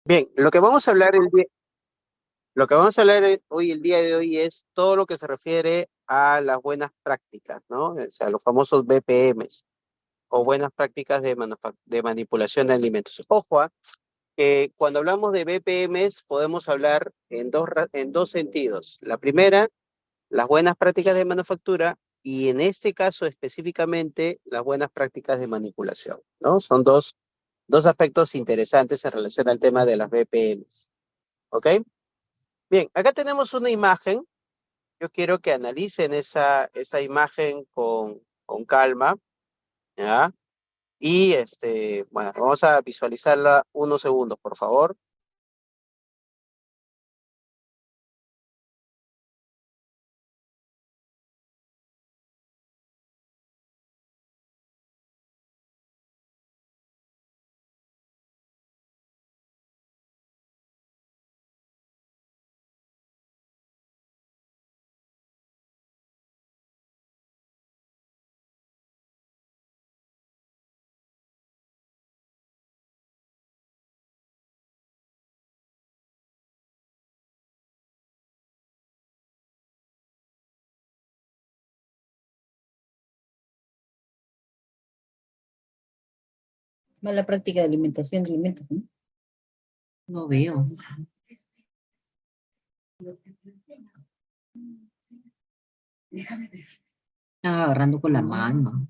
Bien, lo que vamos a hablar hoy, el día de hoy, es todo lo que se refiere a las buenas prácticas, ¿no? O sea, los famosos BPMs o buenas prácticas de manipulación de alimentos. Ojo, que cuando hablamos de BPMs podemos hablar en dos sentidos. La primera, las buenas prácticas de manufactura, y en este caso específicamente las buenas prácticas de manipulación, ¿no? Son dos aspectos interesantes en relación al tema de las BPMs, ¿ok? Bien, acá tenemos una imagen. Yo quiero que analicen esa imagen con calma, ¿ya? Y bueno, vamos a visualizarla unos segundos, por favor. Mala práctica de alimentación de alimentos, ¿no? No veo. Déjame ver. Estaba agarrando con la mano.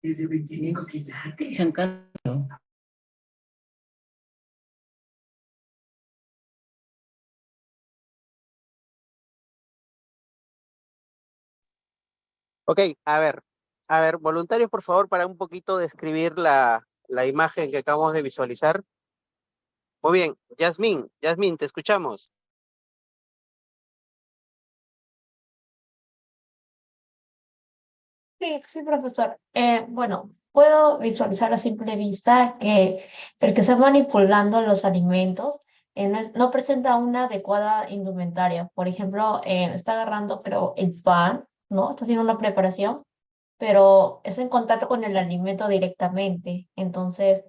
Desde 25 quilates. Chancando. Ok, a ver, voluntarios, por favor, para un poquito describir la imagen que acabamos de visualizar. Muy bien, Yasmín, te escuchamos. Sí, sí, profesor. Bueno, puedo visualizar a simple vista que el que está manipulando los alimentos no presenta una adecuada indumentaria. Por ejemplo, está agarrando, pero el pan, ¿no? Está haciendo una preparación, pero es en contacto con el alimento directamente. Entonces,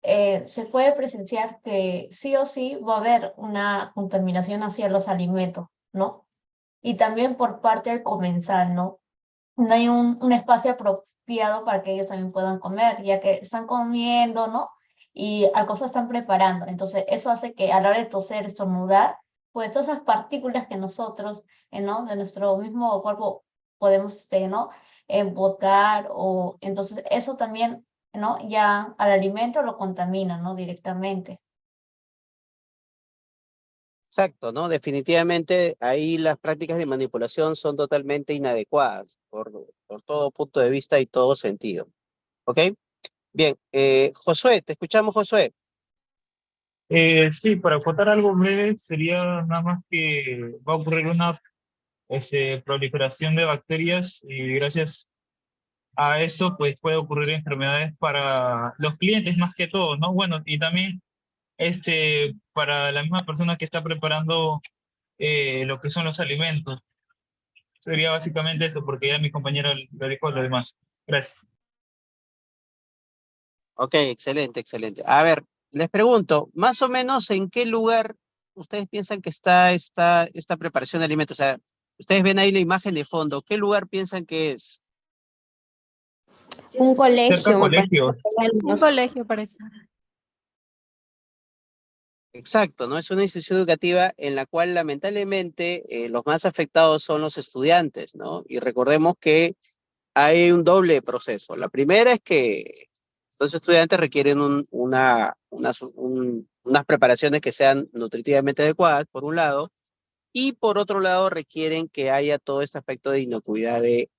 se puede presenciar que sí o sí va a haber una contaminación hacia los alimentos, ¿no? Y también por parte del comensal, ¿no? No hay un espacio apropiado para que ellos también puedan comer, ya que están comiendo, ¿no? Y al cosa están preparando. Entonces, eso hace que a la hora de toser, estornudar, pues todas esas partículas que nosotros, ¿no? De nuestro mismo cuerpo podemos, ¿no? Botar o entonces eso también, ¿no? Ya al alimento lo contamina, ¿no? Directamente. Exacto, ¿no? Definitivamente ahí las prácticas de manipulación son totalmente inadecuadas por todo punto de vista y todo sentido. ¿Ok? Bien, Josué, te escuchamos, Josué. Sí, para acotar algo breve, sería nada más que va a ocurrir una proliferación de bacterias y gracias a eso pues puede ocurrir enfermedades para los clientes más que todo, ¿no? Bueno, y también para la misma persona que está preparando lo que son los alimentos. Sería básicamente eso, porque ya mi compañero lo dijo lo demás. Gracias. Ok, excelente, excelente. A ver, les pregunto, más o menos en qué lugar ustedes piensan que está esta preparación de alimentos. O sea, ustedes ven ahí la imagen de fondo, ¿qué lugar piensan que es? Un Cerca colegio, me parece. colegios. Un colegio parece. Exacto, ¿no? Es una institución educativa en la cual lamentablemente los más afectados son los estudiantes, ¿no? Y recordemos que hay un doble proceso. La primera es que los estudiantes requieren unas preparaciones que sean nutritivamente adecuadas, por un lado, y por otro lado requieren que haya todo este aspecto de inocuidad de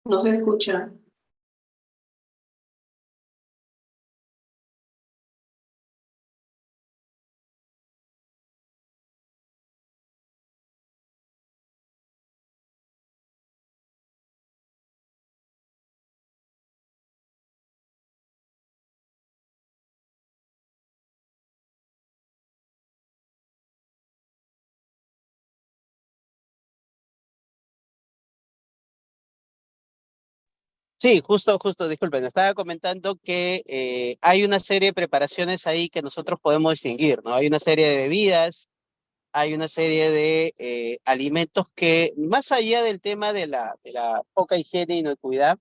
No se escucha. Sí, justo, disculpen, estaba comentando que hay una serie de preparaciones ahí que nosotros podemos distinguir, ¿no? Hay una serie de bebidas, hay una serie de alimentos que, más allá del tema de la poca higiene y inocuidad,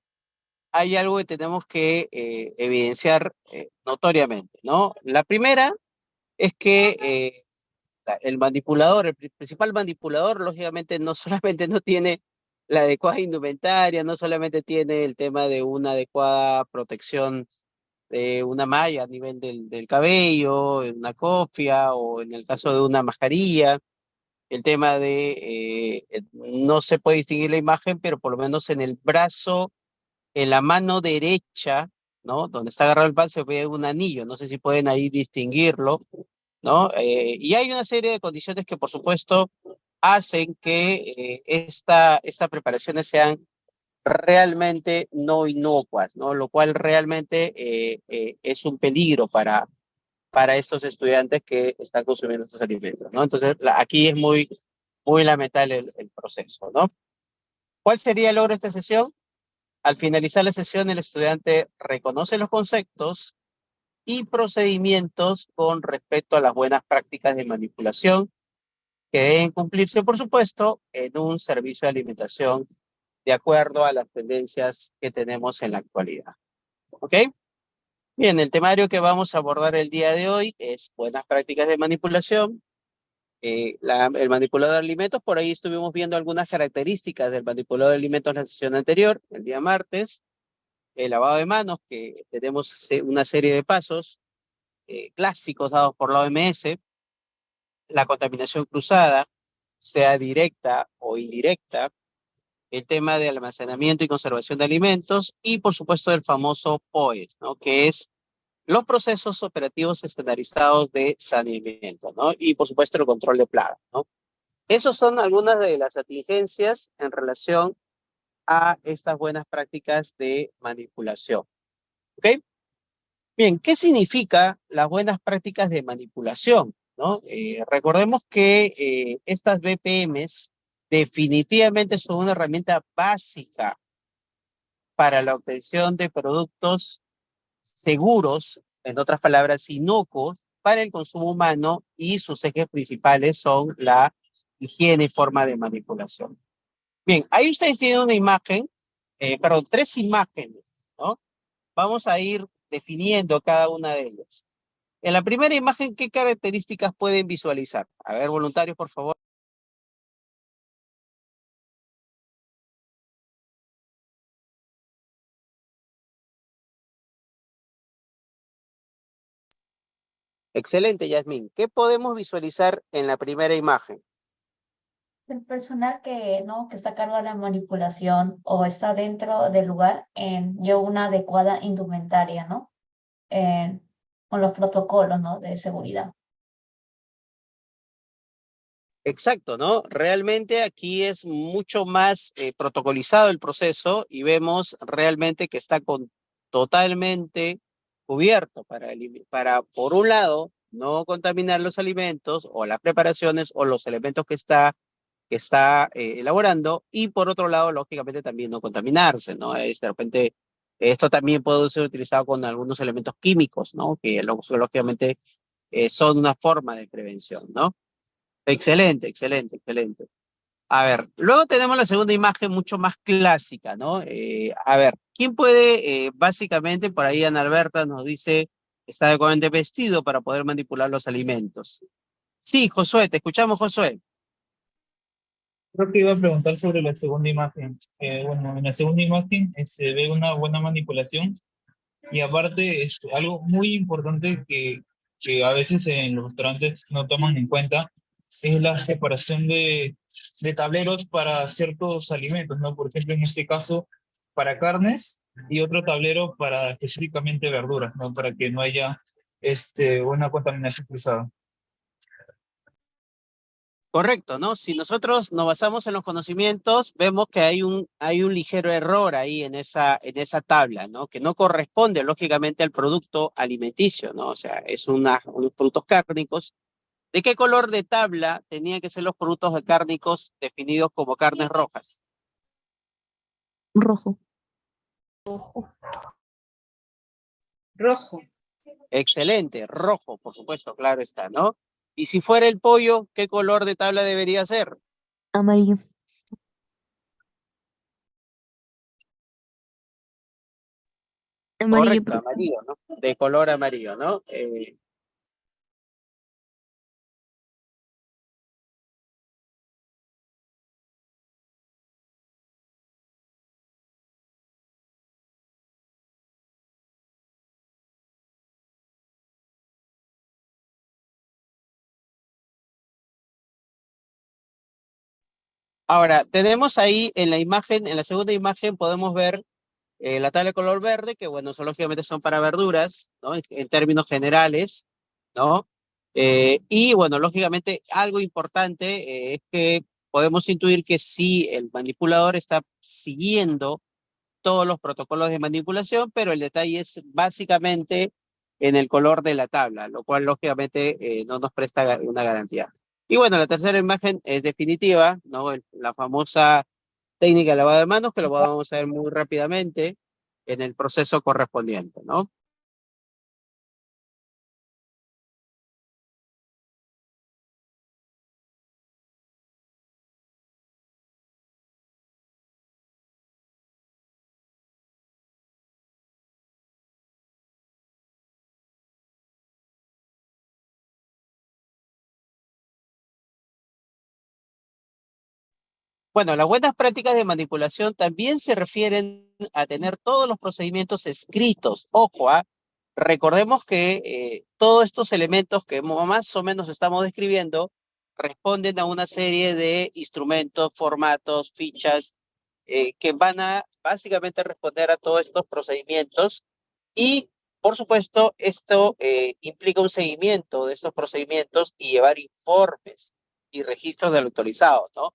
hay algo que tenemos que evidenciar notoriamente, ¿no? La primera es que el manipulador, el principal manipulador, lógicamente no solamente no tiene la adecuada indumentaria, no solamente tiene el tema de una adecuada protección de una malla a nivel del cabello, una cofia o en el caso de una mascarilla, el tema de no se puede distinguir la imagen, pero por lo menos en el brazo, en la mano derecha, ¿no? Donde está agarrado el pan se ve un anillo, no sé si pueden ahí distinguirlo, ¿no? Y hay una serie de condiciones que, por supuesto, hacen que estas preparaciones sean realmente no inocuas, ¿no? Lo cual realmente es un peligro para estos estudiantes que están consumiendo estos alimentos, ¿no? Entonces, aquí es muy lamentable el proceso, ¿no? ¿Cuál sería el logro de esta sesión? Al finalizar la sesión, el estudiante reconoce los conceptos y procedimientos con respecto a las buenas prácticas de manipulación que deben cumplirse, por supuesto, en un servicio de alimentación de acuerdo a las tendencias que tenemos en la actualidad. ¿Ok? Bien, el temario que vamos a abordar el día de hoy es buenas prácticas de manipulación. El manipulador de alimentos, por ahí estuvimos viendo algunas características del manipulador de alimentos en la sesión anterior, el día martes. El lavado de manos, que tenemos una serie de pasos clásicos dados por la OMS, la contaminación cruzada, sea directa o indirecta, el tema de almacenamiento y conservación de alimentos y, por supuesto, el famoso POES, ¿no? Que es los procesos operativos estandarizados de saneamiento, ¿no? Y, por supuesto, el control de plagas, ¿no? Esas son algunas de las atingencias en relación a estas buenas prácticas de manipulación, ¿ok? Bien, ¿qué significa las buenas prácticas de manipulación? ¿No? Recordemos que estas BPMs definitivamente son una herramienta básica para la obtención de productos seguros, en otras palabras, inocuos, para el consumo humano y sus ejes principales son la higiene y forma de manipulación. Bien, ahí ustedes tienen una imagen, perdón, tres imágenes, ¿no? Vamos a ir definiendo cada una de ellas. En la primera imagen, ¿qué características pueden visualizar? A ver, voluntarios, por favor. Excelente, Yasmín. ¿Qué podemos visualizar en la primera imagen? El personal que está a cargo de la manipulación o está dentro del lugar en una adecuada indumentaria, ¿no? Con los protocolos, ¿no? De seguridad. Exacto, ¿no? Realmente aquí es mucho más protocolizado el proceso y vemos realmente que está totalmente cubierto para, por un lado, no contaminar los alimentos o las preparaciones o los elementos que está elaborando y por otro lado, lógicamente, también no contaminarse, ¿no? De repente, esto también puede ser utilizado con algunos elementos químicos, ¿no? Que lógicamente son una forma de prevención, ¿no? Excelente, excelente, excelente. A ver, luego tenemos la segunda imagen mucho más clásica, ¿no? A ver, ¿quién puede, básicamente, por ahí Ana Alberta nos dice, está adecuadamente vestido para poder manipular los alimentos? Sí, Josué, te escuchamos, Josué. Creo que iba a preguntar sobre la segunda imagen. Bueno, en la segunda imagen se ve una buena manipulación y aparte algo muy importante que a veces en los restaurantes no toman en cuenta es la separación de tableros para ciertos alimentos, ¿no? Por ejemplo, en este caso, para carnes y otro tablero para específicamente verduras, ¿no? Para que no haya una contaminación cruzada. Correcto, ¿no? Si nosotros nos basamos en los conocimientos, vemos que hay un ligero error ahí en esa tabla, ¿no? Que no corresponde, lógicamente, al producto alimenticio, ¿no? O sea, unos productos cárnicos. ¿De qué color de tabla tenían que ser los productos cárnicos definidos como carnes rojas? Rojo. Rojo. Excelente, rojo, por supuesto, claro está, ¿no? Y si fuera el pollo, ¿qué color de tabla debería ser? Amarillo. Amarillo, Correcto, amarillo, ¿no? De color amarillo, ¿no? Ahora, tenemos ahí en la imagen, en la segunda imagen podemos ver la tabla de color verde, que bueno, son, lógicamente son para verduras, ¿no? En términos generales, ¿no? Y bueno, lógicamente algo importante es que podemos intuir que sí, el manipulador está siguiendo todos los protocolos de manipulación, pero el detalle es básicamente en el color de la tabla, lo cual lógicamente no nos presta una garantía. Y bueno, la tercera imagen es definitiva, ¿no? La famosa técnica de lavado de manos, que lo vamos a ver muy rápidamente en el proceso correspondiente, ¿no? Bueno, las buenas prácticas de manipulación también se refieren a tener todos los procedimientos escritos. Ojo, recordemos que todos estos elementos que más o menos estamos describiendo responden a una serie de instrumentos, formatos, fichas, que van a básicamente responder a todos estos procedimientos y, por supuesto, esto implica un seguimiento de estos procedimientos y llevar informes y registros de lo autorizado, ¿no?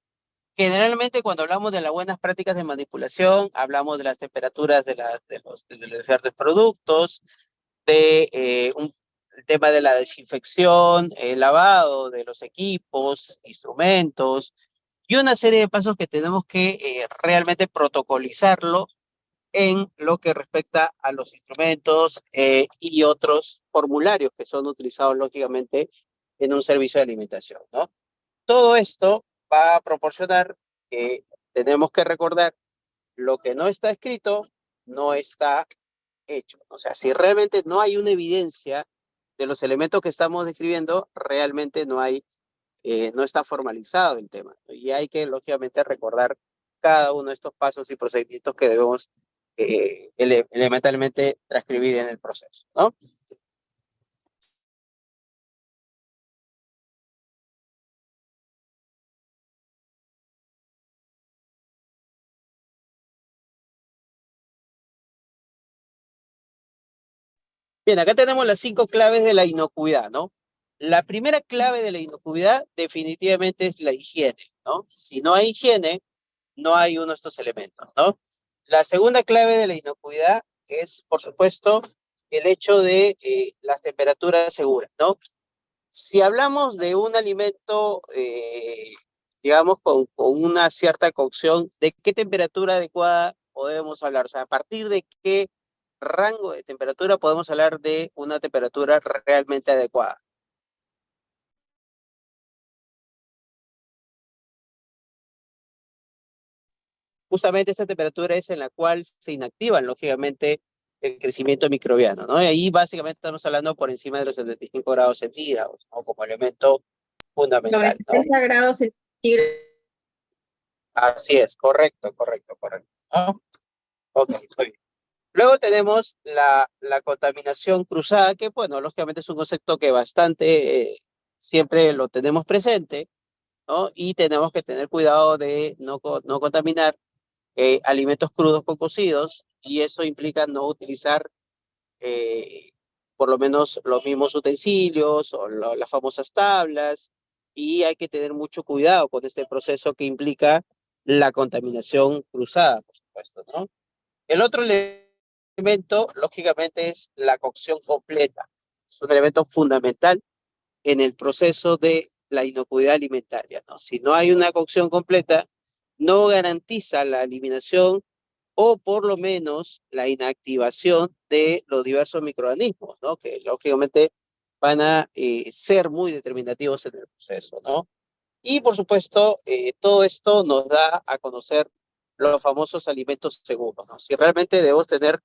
Generalmente cuando hablamos de las buenas prácticas de manipulación, hablamos de las temperaturas de los diferentes productos, de el tema de la desinfección, el lavado de los equipos, instrumentos, y una serie de pasos que tenemos que realmente protocolizarlo en lo que respecta a los instrumentos y otros formularios que son utilizados lógicamente en un servicio de alimentación, ¿no? Todo esto va a proporcionar que tenemos que recordar lo que no está escrito, no está hecho. O sea, si realmente no hay una evidencia de los elementos que estamos describiendo, realmente no hay, no está formalizado el tema, ¿no? Y hay que, lógicamente, recordar cada uno de estos pasos y procedimientos que debemos elementalmente transcribir en el proceso, ¿no? Bien, acá tenemos las 5 claves de la inocuidad, ¿no? La primera clave de la inocuidad definitivamente es la higiene, ¿no? Si no hay higiene, no hay uno de estos elementos, ¿no? La segunda clave de la inocuidad es, por supuesto, el hecho de las temperaturas seguras, ¿no? Si hablamos de un alimento, digamos, con una cierta cocción, ¿de qué temperatura adecuada podemos hablar? O sea, ¿a partir de qué rango de temperatura podemos hablar de una temperatura realmente adecuada? Justamente esta temperatura es en la cual se inactivan, lógicamente, el crecimiento microbiano, ¿no? Y ahí básicamente estamos hablando por encima de los 75 grados centígrados, ¿no? Como elemento Sobre fundamental, ¿no? 60 grados centígrados. Así es, correcto, correcto, correcto, ¿no? Ok, muy bien. Luego tenemos la contaminación cruzada, que bueno, lógicamente es un concepto que bastante siempre lo tenemos presente, ¿no? Y tenemos que tener cuidado de no contaminar alimentos crudos con cocidos, y eso implica no utilizar eh, por lo menos los mismos utensilios o las famosas tablas, y hay que tener mucho cuidado con este proceso que implica la contaminación cruzada, por supuesto, ¿no? El otro elemento, lógicamente, es la cocción completa. Es un elemento fundamental en el proceso de la inocuidad alimentaria, ¿no? Si no hay una cocción completa, no garantiza la eliminación o por lo menos la inactivación de los diversos microorganismos, ¿no? Que lógicamente van a ser muy determinativos en el proceso, ¿no? Y por supuesto, todo esto nos da a conocer los famosos alimentos seguros, ¿no? Si realmente debemos tener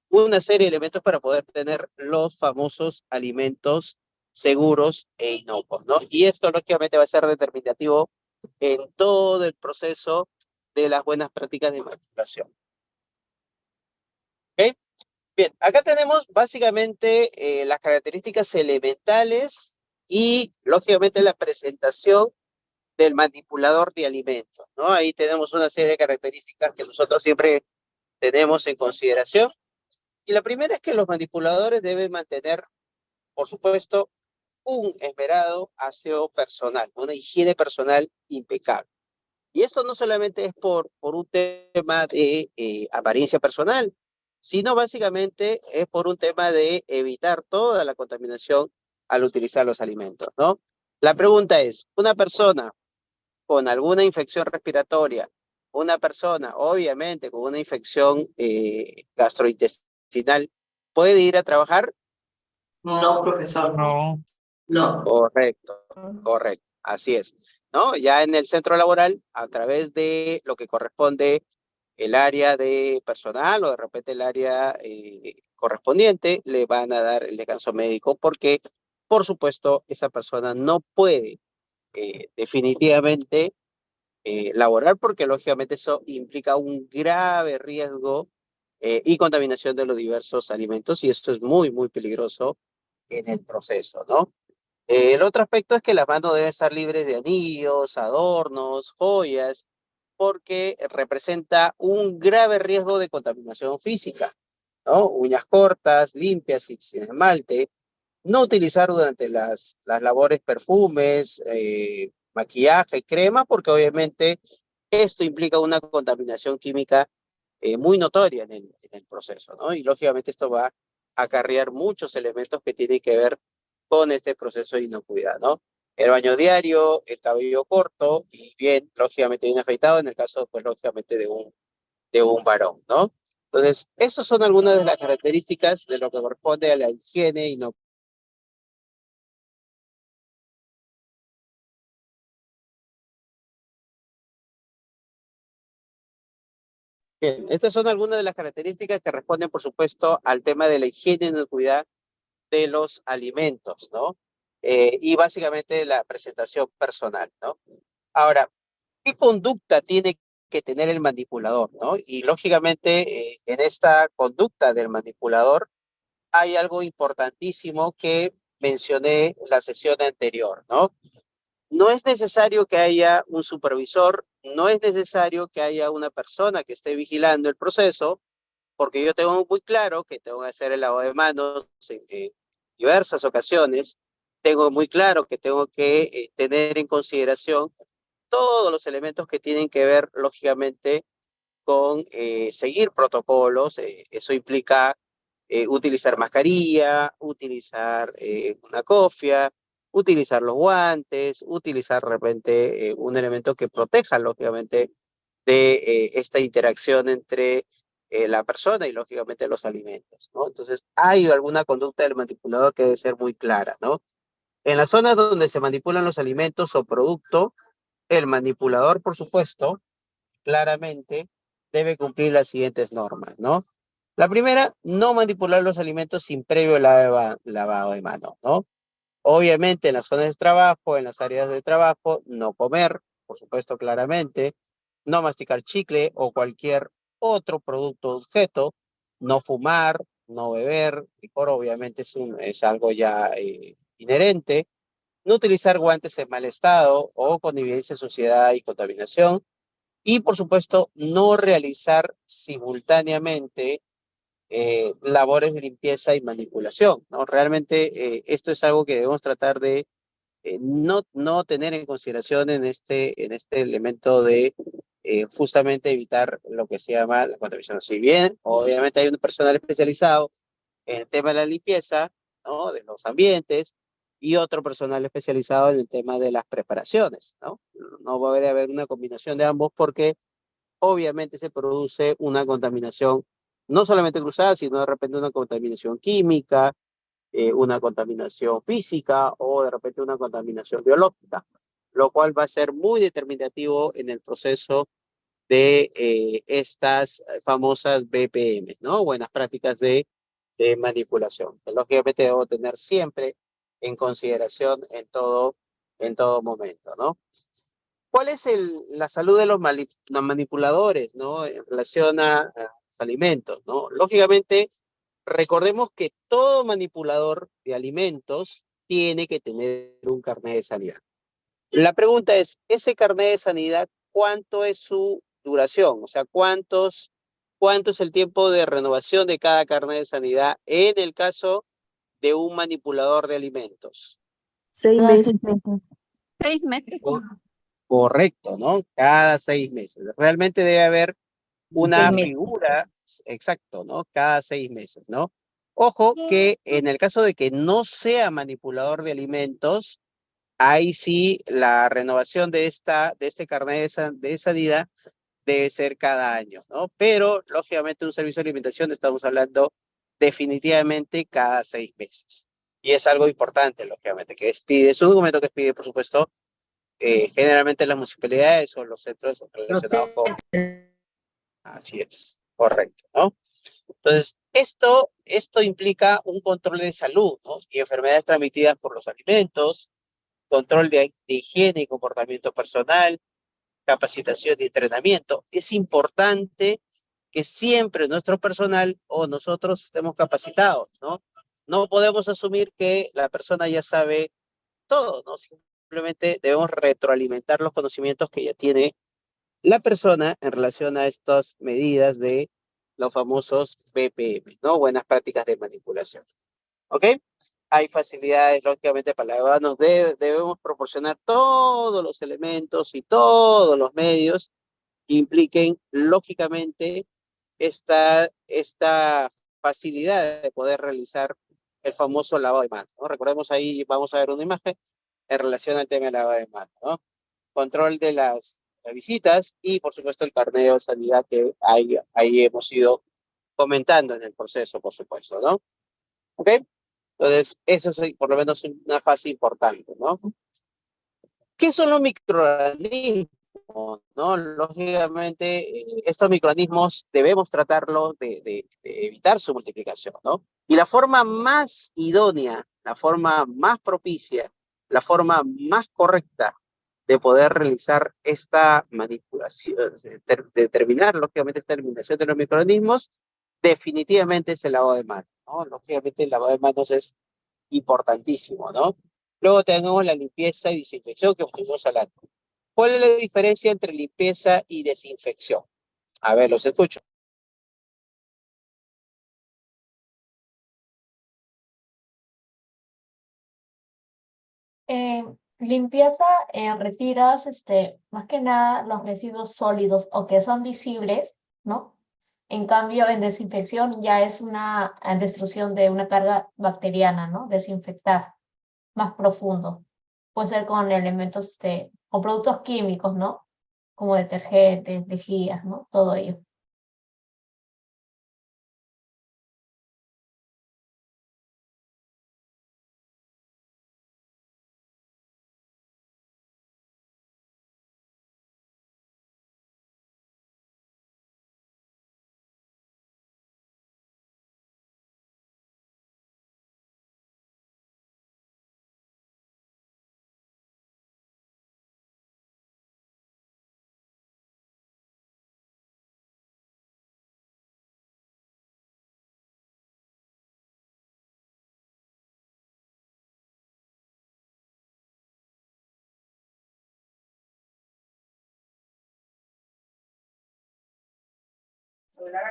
una serie de elementos para poder tener los famosos alimentos seguros e inocuos, ¿no? Y esto lógicamente va a ser determinativo en todo el proceso de las buenas prácticas de manipulación. ¿Ok? Bien, acá tenemos básicamente las características elementales y lógicamente la presentación del manipulador de alimentos, ¿no? Ahí tenemos una serie de características que nosotros siempre tenemos en consideración. Y la primera es que los manipuladores deben mantener, por supuesto, un esmerado aseo personal, una higiene personal impecable. Y esto no solamente es por un tema de apariencia personal, sino básicamente es por un tema de evitar toda la contaminación al utilizar los alimentos, ¿no? La pregunta es, ¿una persona con alguna infección respiratoria, una persona obviamente con una infección gastrointestinal, puede ir a trabajar? No, profesor, no. No, No. Correcto, correcto, así es, ¿no? Ya en el centro laboral, a través de lo que corresponde el área de personal o de repente el área correspondiente, le van a dar el descanso médico porque, por supuesto, esa persona no puede definitivamente laboral porque lógicamente eso implica un grave riesgo y contaminación de los diversos alimentos y esto es muy, muy peligroso en el proceso, ¿no? El otro aspecto es que las manos deben estar libres de anillos, adornos, joyas, porque representa un grave riesgo de contaminación física, ¿no? Uñas cortas, limpias y sin esmalte, no utilizar durante las labores perfumes, maquillaje, crema, porque obviamente esto implica una contaminación química muy notoria en el proceso, ¿no? Y lógicamente esto va a acarrear muchos elementos que tienen que ver con este proceso de inocuidad, ¿no? El baño diario, el cabello corto y bien, lógicamente bien afeitado en el caso, pues lógicamente de un varón, ¿no? Entonces, esas son algunas de las características de lo que corresponde a la higiene y no. Bien, estas son algunas de las características que responden, por supuesto, al tema de la higiene y inocuidad de los alimentos, ¿no? Y básicamente la presentación personal, ¿no? Ahora, ¿qué conducta tiene que tener el manipulador, ¿no? Y lógicamente en esta conducta del manipulador hay algo importantísimo que mencioné en la sesión anterior, ¿no? No es necesario que haya un supervisor, no es necesario que haya una persona que esté vigilando el proceso, porque yo tengo muy claro que tengo que hacer el lavado de manos en diversas ocasiones, tengo muy claro que tengo que tener en consideración todos los elementos que tienen que ver, lógicamente, con seguir protocolos. Eso implica utilizar mascarilla, utilizar una cofia, utilizar los guantes, utilizar de repente un elemento que proteja, lógicamente, de esta interacción entre la persona y, lógicamente, los alimentos, ¿no? Entonces, hay alguna conducta del manipulador que debe ser muy clara, ¿no? En las zonas donde se manipulan los alimentos o producto, el manipulador, por supuesto, claramente debe cumplir las siguientes normas, ¿no? La primera, no manipular los alimentos sin previo lavado de manos, ¿no? Obviamente en las zonas de trabajo, en las áreas de trabajo, no comer, por supuesto, claramente, no masticar chicle o cualquier otro producto o objeto, no fumar, no beber, licor obviamente es algo ya inherente, no utilizar guantes en mal estado o con evidencia de suciedad y contaminación, y por supuesto no realizar simultáneamente labores de limpieza y manipulación, ¿no? Realmente esto es algo que debemos tratar de no tener en consideración en este elemento de justamente evitar lo que se llama la contaminación. Si bien, obviamente hay un personal especializado en el tema de la limpieza, ¿no? De los ambientes, y otro personal especializado en el tema de las preparaciones, ¿no? No va a haber una combinación de ambos porque obviamente se produce una contaminación no solamente cruzada, sino de repente una contaminación química, una contaminación física o de repente una contaminación biológica, lo cual va a ser muy determinativo en el proceso de estas famosas BPM, ¿no? Buenas prácticas de manipulación, que lógicamente debo tener siempre en consideración en todo momento, ¿no? ¿Cuál es la salud de los manipuladores, ¿no? En relación a los alimentos, ¿no? Lógicamente, recordemos que todo manipulador de alimentos tiene que tener un carnet de sanidad. La pregunta es, ¿ese carnet de sanidad cuánto es su duración? O sea, ¿cuánto es el tiempo de renovación de cada carnet de sanidad en el caso de un manipulador de alimentos? 6 Cada meses. 6 meses. 6 meses. Correcto, ¿no? Cada 6 meses. Realmente debe haber una 6 meses. figura, exacto, ¿no? Cada 6 meses, ¿no? Ojo que en el caso de que no sea manipulador de alimentos, ahí sí la renovación de este carnet de sanidad debe ser cada año, ¿no? Pero, lógicamente, un servicio de alimentación estamos hablando definitivamente cada 6 meses. Y es algo importante, lógicamente, que es un documento que expide, por supuesto, generalmente las municipalidades o los centros relacionados con... Así es, correcto, ¿no? Entonces, esto implica un control de salud, ¿no? Y enfermedades transmitidas por los alimentos, control de higiene y comportamiento personal, capacitación y entrenamiento. Es importante que siempre nuestro personal o nosotros estemos capacitados, ¿no? No podemos asumir que la persona ya sabe todo, ¿no? Simplemente debemos retroalimentar los conocimientos que ya tiene la persona en relación a estas medidas de los famosos BPM, ¿no? Buenas prácticas de manipulación. ¿Ok? Hay facilidades, lógicamente, para la EVA. Debemos proporcionar todos los elementos y todos los medios que impliquen, lógicamente, esta facilidad de poder realizar el famoso lavado de manos, ¿no? Recordemos ahí, vamos a ver una imagen en relación al tema del lavado de manos, ¿no? Control de las visitas y, por supuesto, el carnet de sanidad que ahí hemos ido comentando en el proceso, por supuesto, ¿no? ¿Ok? Entonces, eso es por lo menos una fase importante, ¿no? ¿Qué son los microorganismos? ¿No? Lógicamente, estos microorganismos debemos tratarlos de evitar su multiplicación, ¿no? Y la forma más idónea, la forma más propicia, la forma más correcta de poder realizar esta manipulación, determinar, lógicamente, esta eliminación de los microorganismos, definitivamente es el lavado de manos, ¿no? Lógicamente, el lavado de manos es importantísimo, ¿no? Luego tenemos la limpieza y desinfección que estuvimos hablando. ¿Cuál es la diferencia entre limpieza y desinfección? A ver, los escucho. Limpieza, retiras más que nada los residuos sólidos o que son visibles, ¿no? En cambio, en desinfección ya es una destrucción de una carga bacteriana, ¿no? Desinfectar más profundo. Puede ser con elementos, con productos químicos, ¿no? Como detergentes, lejías, ¿no? Todo ello.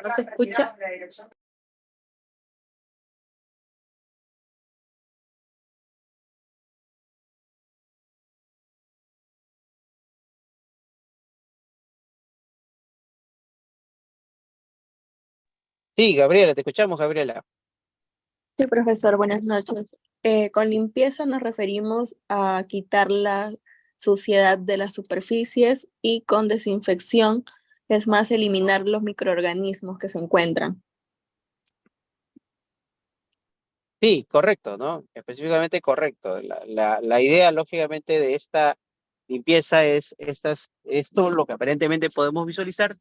¿No se escucha? Sí, Gabriela, te escuchamos, Gabriela. Sí, profesor, buenas noches. Con limpieza nos referimos a quitar la suciedad de las superficies y con desinfección Es más eliminar los microorganismos que se encuentran. Sí, correcto, ¿no? Específicamente correcto. La idea, lógicamente, de esta limpieza es esto lo que aparentemente podemos visualizar,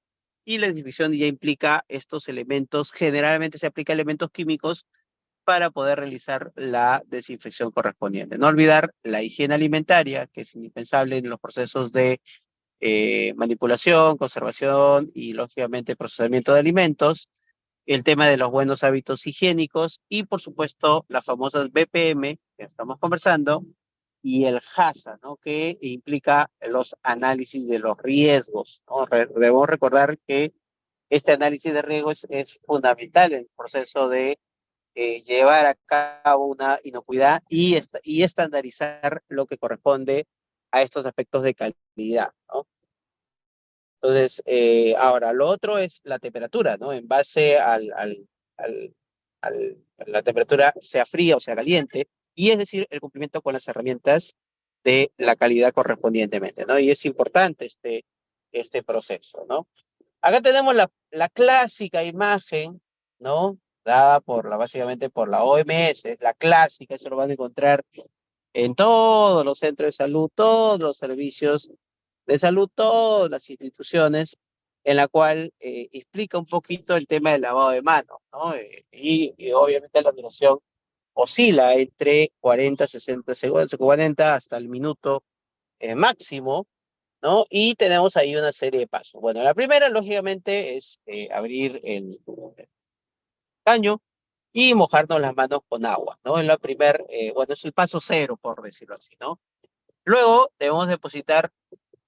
y la desinfección ya implica estos elementos, generalmente se aplica elementos químicos para poder realizar la desinfección correspondiente. No olvidar la higiene alimentaria, que es indispensable en los procesos de manipulación, conservación y, lógicamente, procesamiento de alimentos, el tema de los buenos hábitos higiénicos y, por supuesto, las famosas BPM que estamos conversando, y el HACCP, ¿no? Que implica los análisis de los riesgos, ¿no? Debemos recordar que este análisis de riesgos es fundamental en el proceso de llevar a cabo una inocuidad y estandarizar lo que corresponde a estos aspectos de calidad, ¿no? Entonces, ahora, lo otro es la temperatura, ¿no? En base a la temperatura, sea fría o sea caliente, y es decir, el cumplimiento con las herramientas de la calidad correspondientemente, ¿no? Y es importante este proceso, ¿no? Acá tenemos la clásica imagen, ¿no? Dada básicamente por la OMS, es la clásica, eso lo van a encontrar en todos los centros de salud, todos los servicios de salud, todas las instituciones, en la cual explica un poquito el tema del lavado de manos, ¿no? Y obviamente la duración oscila entre 40, 60 segundos, 40 hasta el minuto máximo, ¿no? Y tenemos ahí una serie de pasos. Bueno, la primera, lógicamente, es abrir el caño y mojarnos las manos con agua, ¿no? Es bueno, es el paso cero, por decirlo así, ¿no? Luego debemos depositar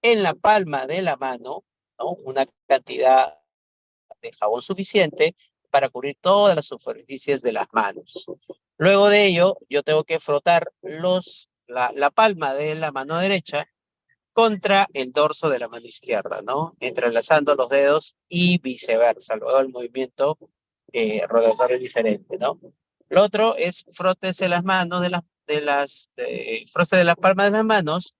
en la palma de la mano, ¿no? Una cantidad de jabón suficiente para cubrir todas las superficies de las manos. Luego de ello, yo tengo que frotar la palma de la mano derecha contra el dorso de la mano izquierda, ¿no? Entrelazando los dedos y viceversa. Luego el movimiento rotatorio es diferente, ¿no? Lo otro es frótese las manos frótese las palmas de las manos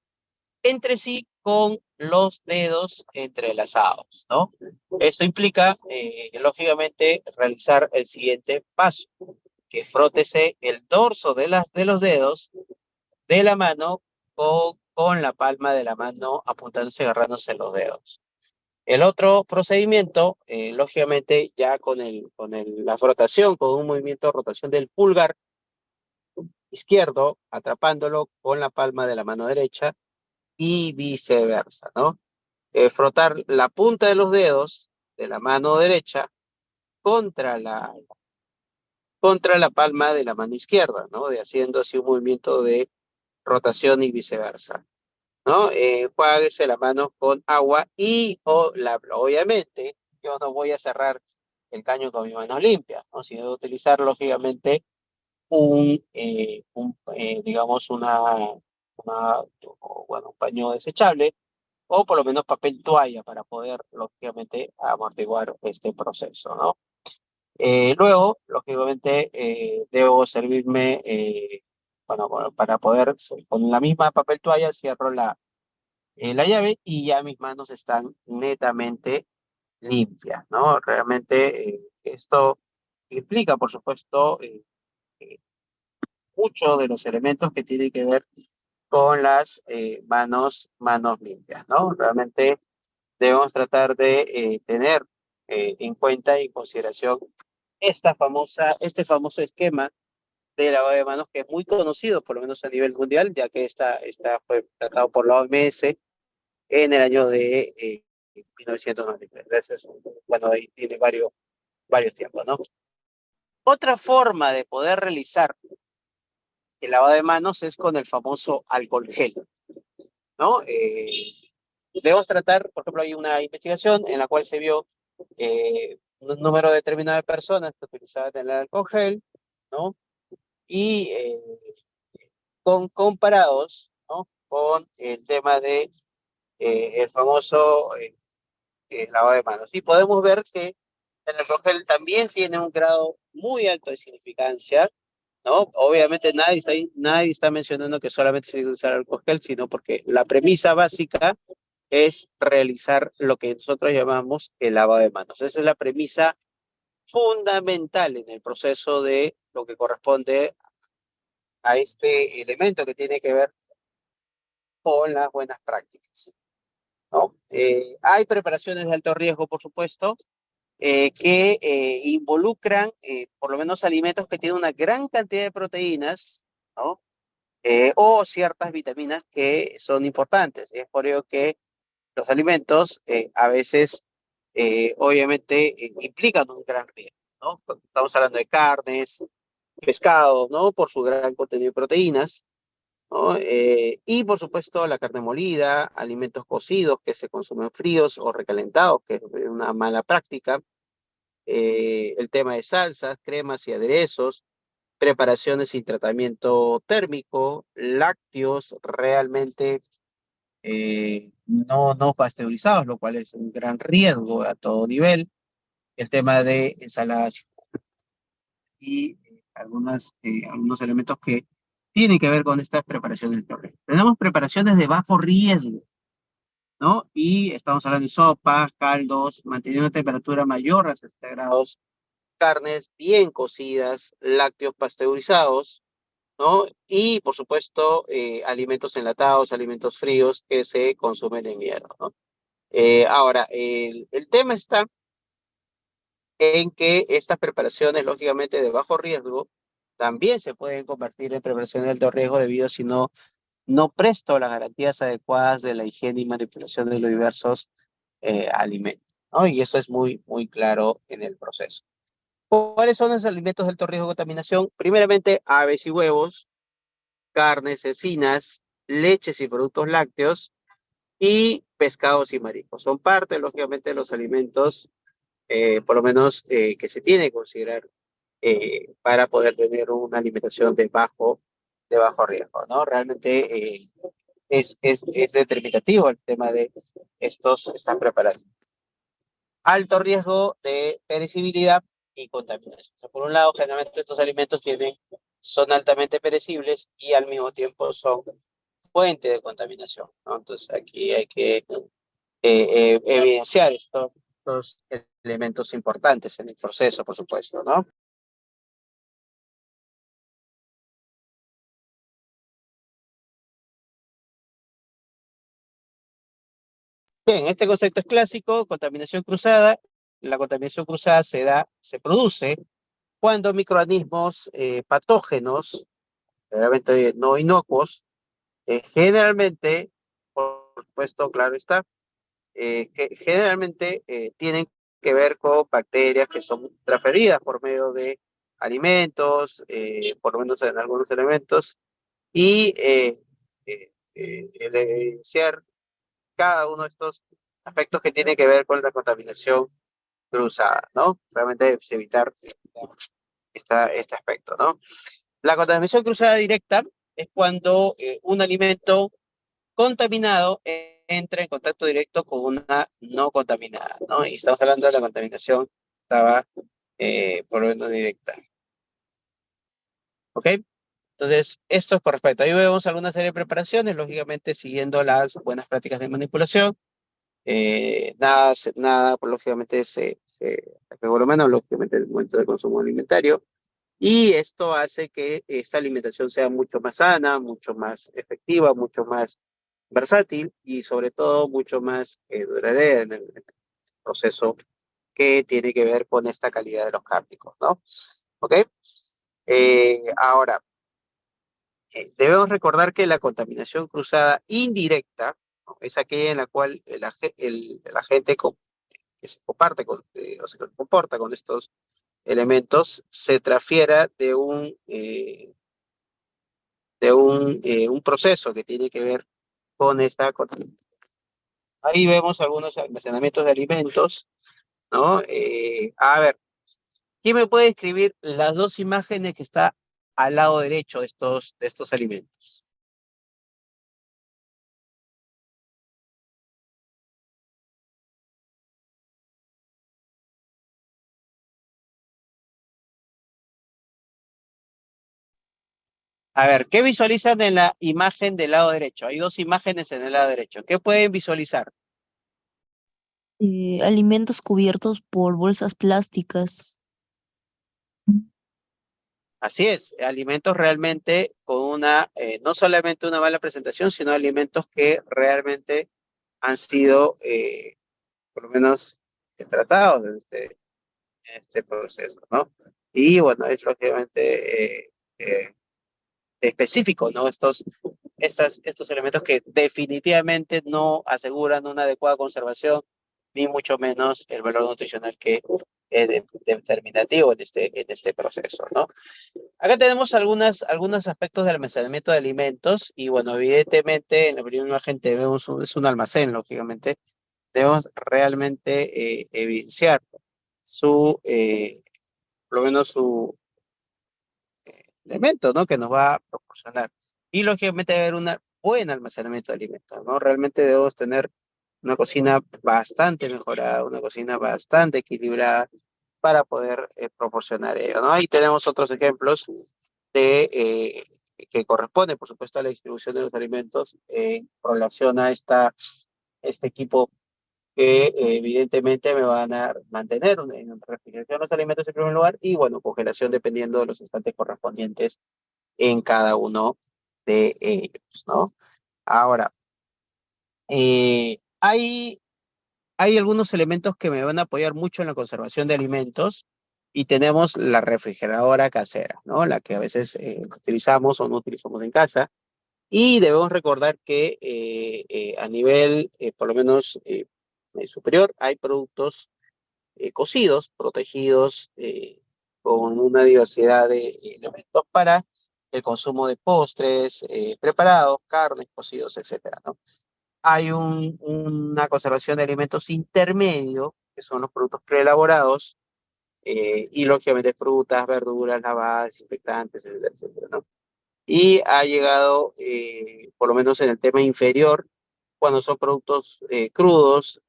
entre sí con los dedos entrelazados, ¿no? Esto implica, lógicamente, realizar el siguiente paso, que frótese el dorso de los dedos de la mano con la palma de la mano apuntándose, agarrándose los dedos. El otro procedimiento, lógicamente, ya con la frotación, con un movimiento de rotación del pulgar izquierdo, atrapándolo con la palma de la mano derecha y viceversa, ¿no? Frotar la punta de los dedos de la mano derecha contra la palma de la mano izquierda, ¿no? Haciendo así un movimiento de rotación y viceversa, ¿no? Enjuáguese la mano con agua y obviamente yo no voy a cerrar el caño con mi mano limpia, ¿no? Sino utilizar lógicamente digamos un paño desechable o por lo menos papel toalla para poder lógicamente amortiguar este proceso, ¿no? Luego, lógicamente, debo servirme, bueno, para poder, con la misma papel toalla, cierro la llave y ya mis manos están netamente limpias, ¿no? Realmente esto implica, por supuesto, muchos de los elementos que tienen que ver con las manos limpias, ¿no? Realmente debemos tratar de tener en cuenta y en consideración este famoso esquema de lavado de manos que es muy conocido, por lo menos a nivel mundial, ya que esta fue tratado por la OMS en el año de 1993. Entonces, bueno, ahí tiene varios tiempos, ¿no? Otra forma de poder realizar el lavado de manos es con el famoso alcohol gel, ¿no? Debemos tratar, por ejemplo, hay una investigación en la cual se vio un número determinado de personas que utilizaban el alcohol gel, ¿no? Y comparados, ¿no? Con el tema de el famoso lavado de manos. Y podemos ver que el alcohol gel también tiene un grado muy alto de significancia, ¿no? Obviamente nadie está mencionando que solamente se debe usar alcohol gel, sino porque la premisa básica es realizar lo que nosotros llamamos el lavado de manos. Esa es la premisa fundamental en el proceso de lo que corresponde a este elemento que tiene que ver con las buenas prácticas, ¿no? Hay preparaciones de alto riesgo, por supuesto, que involucran por lo menos alimentos que tienen una gran cantidad de proteínas, ¿no? O ciertas vitaminas que son importantes. Es por ello que los alimentos a veces, obviamente, implican un gran riesgo, ¿no? Estamos hablando de carnes, pescado, ¿no? Por su gran contenido de proteínas, ¿no? Y por supuesto la carne molida, alimentos cocidos que se consumen fríos o recalentados, que es una mala práctica, el tema de salsas, cremas y aderezos, preparaciones sin tratamiento térmico, lácteos realmente no pasteurizados, lo cual es un gran riesgo a todo nivel, el tema de ensaladas y algunos elementos que tienen que ver con estas preparaciones de torre. Tenemos preparaciones de bajo riesgo, ¿no? Y estamos hablando de sopas, caldos, manteniendo una temperatura mayor a 60 grados, carnes bien cocidas, lácteos pasteurizados, ¿no? Y, por supuesto, alimentos enlatados, alimentos fríos que se consumen en hierro, ¿no? Ahora, el tema está en que estas preparaciones, lógicamente, de bajo riesgo, también se pueden convertir en preparaciones de alto riesgo debido a si no presto las garantías adecuadas de la higiene y manipulación de los diversos alimentos, ¿no? Y eso es muy, muy claro en el proceso. ¿Cuáles son los alimentos de alto riesgo de contaminación? Primeramente, aves y huevos, carnes, cecinas, leches y productos lácteos, y pescados y mariscos. Son parte, lógicamente, de los alimentos, por lo menos, que se tiene que considerar para poder tener una alimentación de bajo riesgo, ¿no? Realmente es determinativo el tema de estas preparaciones. Alto riesgo de perecibilidad y contaminación. O sea, por un lado, generalmente estos alimentos son altamente perecibles y al mismo tiempo son fuente de contaminación, ¿no? Entonces aquí hay que evidenciar estos elementos importantes en el proceso, por supuesto, ¿no? Bien, este concepto es clásico, contaminación cruzada. La contaminación cruzada se produce cuando microorganismos patógenos, generalmente no inocuos, generalmente, por supuesto, claro está, que generalmente tienen que ver con bacterias que son transferidas por medio de alimentos, por lo menos en algunos elementos, y el evidenciar cada uno de estos aspectos que tiene que ver con la contaminación cruzada, ¿no? Realmente es evitar este aspecto, ¿no? La contaminación cruzada directa es cuando un alimento contaminado entra en contacto directo con una no contaminada, ¿no? Y estamos hablando de la contaminación estaba por lo menos directa. ¿Ok? Entonces, esto es con respecto. Ahí vemos alguna serie de preparaciones, lógicamente siguiendo las buenas prácticas de manipulación. Nada, pues, lógicamente, por lo menos, lógicamente, en el momento de consumo alimentario. Y esto hace que esta alimentación sea mucho más sana, mucho más efectiva, mucho más versátil y sobre todo mucho más duradera en el proceso que tiene que ver con esta calidad de los cárnicos, ¿no? ¿Ok? Ahora, debemos recordar que la contaminación cruzada indirecta, ¿no? Es aquella en la cual el agente que se comparte o se comporta con estos elementos se transfiera un proceso que tiene que ver con esta contaminación. Ahí vemos algunos almacenamientos de alimentos, ¿no? A ver, ¿quién me puede escribir las dos imágenes que está al lado derecho de estos alimentos? A ver, ¿qué visualizan en la imagen del lado derecho? Hay dos imágenes en el lado derecho. ¿Qué pueden visualizar? Alimentos cubiertos por bolsas plásticas. Así es, alimentos realmente con una, no solamente una mala presentación, sino alimentos que realmente han sido, por lo menos, tratados en este proceso, ¿no? Y bueno, es lógicamente específico, ¿no? Estos elementos que definitivamente no aseguran una adecuada conservación, ni mucho menos el valor nutricional que es determinativo en este proceso, ¿no? Acá tenemos algunos aspectos del almacenamiento de alimentos y bueno, evidentemente en la primera imagen vemos es un almacén, lógicamente, debemos realmente evidenciar por lo menos su elemento, ¿no? Que nos va a proporcionar. Y lógicamente debe haber un buen almacenamiento de alimentos, ¿no? Realmente debemos tener una cocina bastante mejorada, una cocina bastante equilibrada para poder proporcionar ello, ¿no? Ahí tenemos otros ejemplos de, que corresponden, por supuesto, a la distribución de los alimentos en relación a este equipo que evidentemente me van a mantener en refrigeración los alimentos en primer lugar y, bueno, congelación dependiendo de los instantes correspondientes en cada uno de ellos, ¿no? Ahora, hay algunos elementos que me van a apoyar mucho en la conservación de alimentos y tenemos la refrigeradora casera, ¿no? La que a veces utilizamos o no utilizamos en casa. Y debemos recordar que a nivel, por lo menos superior, hay productos cocidos, protegidos, con una diversidad de elementos para el consumo de postres, preparados, carnes, cocidos, etcétera, ¿no? Hay una conservación de alimentos intermedio, que son los productos preelaborados, y lógicamente frutas, verduras, lavadas, desinfectantes, etcétera, etcétera, ¿no? Y ha llegado, por lo menos en el tema inferior, cuando son productos crudos,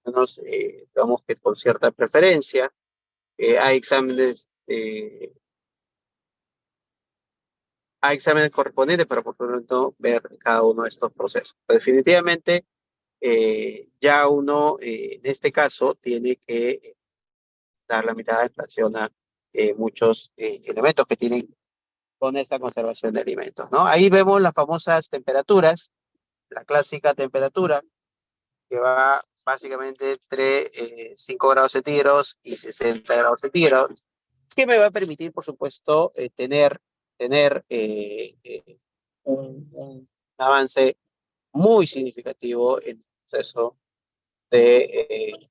menos, digamos que con cierta preferencia, hay exámenes correspondientes para por lo tanto ver cada uno de estos procesos. Pero definitivamente, ya uno, en este caso, tiene que dar la mitad de inflación a muchos elementos que tienen con esta conservación de alimentos, ¿no? Ahí vemos las famosas temperaturas, la clásica temperatura, que va básicamente entre 5 grados centígrados y 60 grados centígrados, que me va a permitir, por supuesto, tener un avance muy significativo en el proceso de,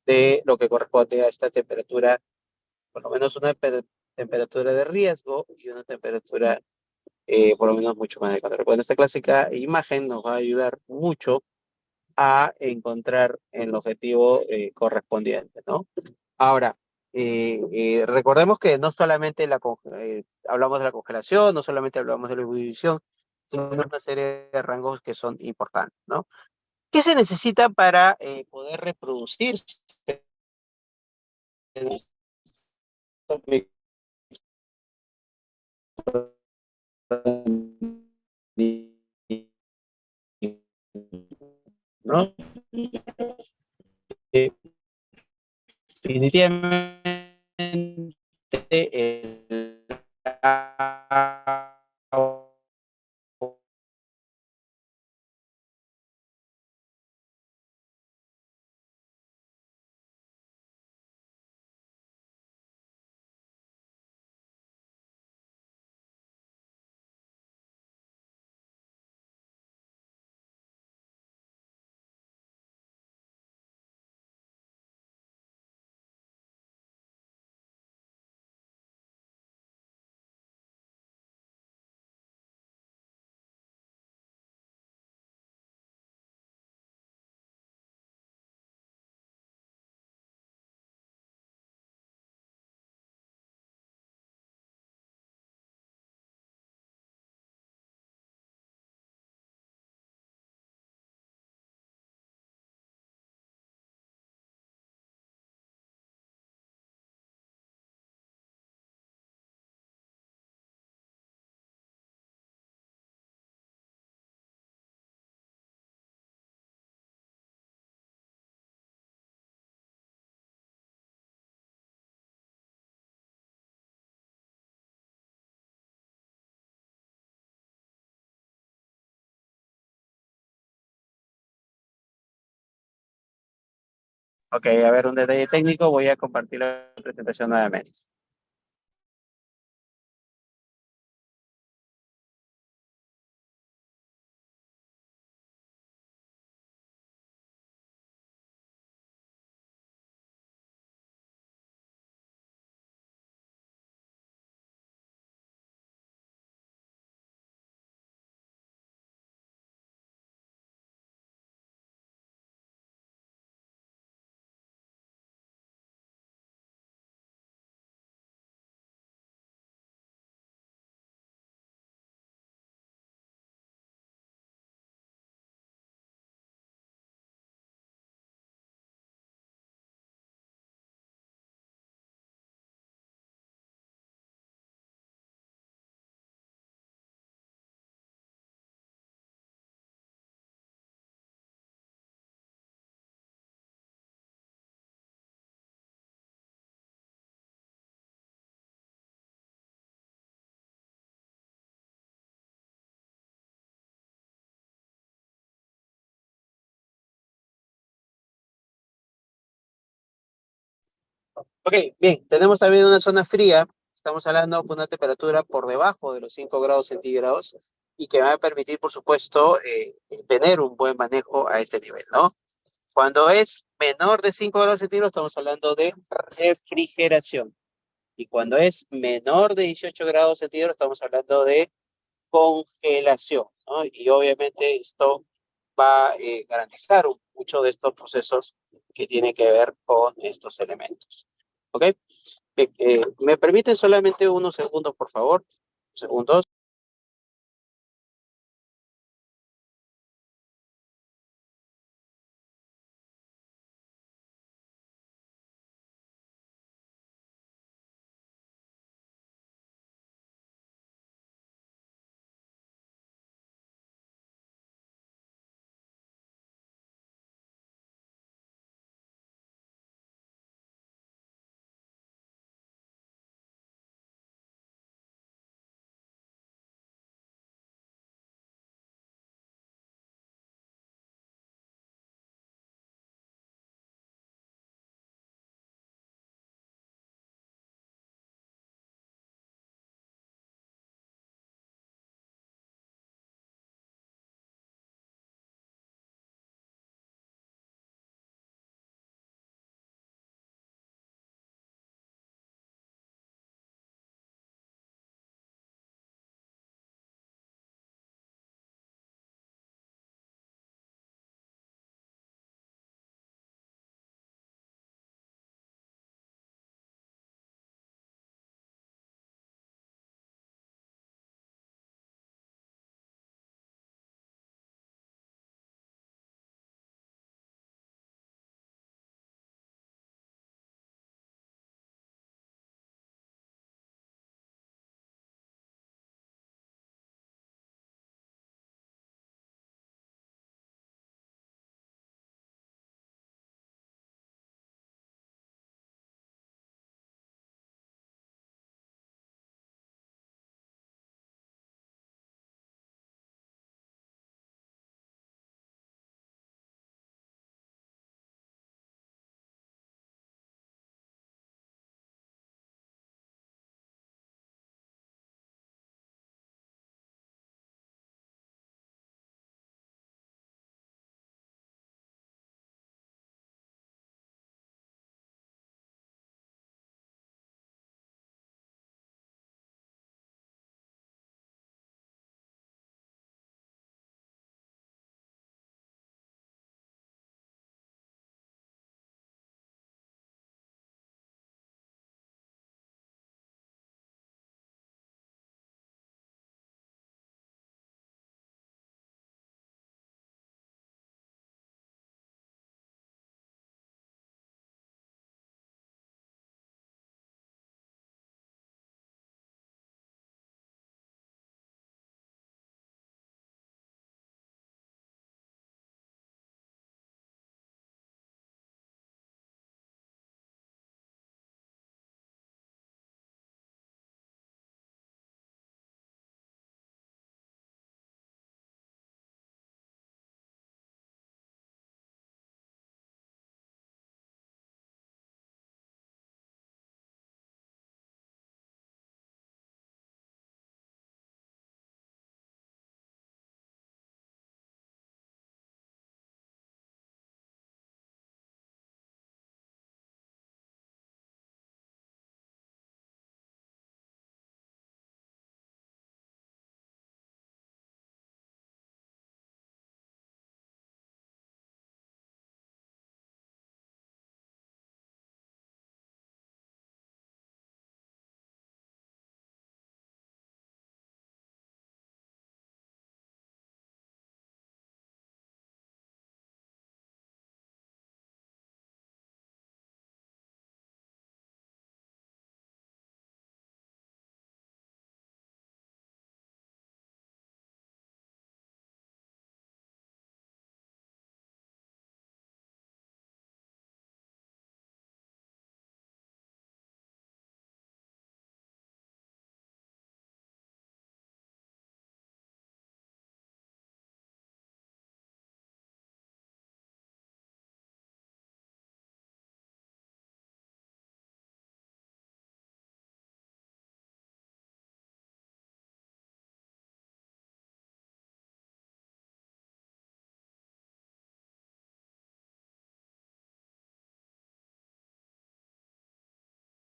de lo que corresponde a esta temperatura, por lo menos una temperatura de riesgo y una temperatura por lo menos mucho más de control. Bueno, esta clásica imagen nos va a ayudar mucho a encontrar el objetivo correspondiente, ¿no? Ahora, recordemos que no solamente hablamos de la congelación, no solamente hablamos de la ebullición, sino una serie de rangos que son importantes, ¿no? ¿Qué se necesita para poder reproducirse en nuestro ¿no? Eh, definitivamente el Ok, a ver, un detalle técnico, voy a compartir la presentación nuevamente. Ok, bien, tenemos también una zona fría, estamos hablando de una temperatura por debajo de los 5 grados centígrados y que va a permitir, por supuesto, tener un buen manejo a este nivel, ¿no? Cuando es menor de 5 grados centígrados estamos hablando de refrigeración y cuando es menor de 18 grados centígrados estamos hablando de congelación, ¿no? Y obviamente esto va a garantizar mucho de estos procesos que tienen que ver con estos elementos. ¿Ok? Bien, ¿me permiten solamente unos segundos, por favor? Segundos.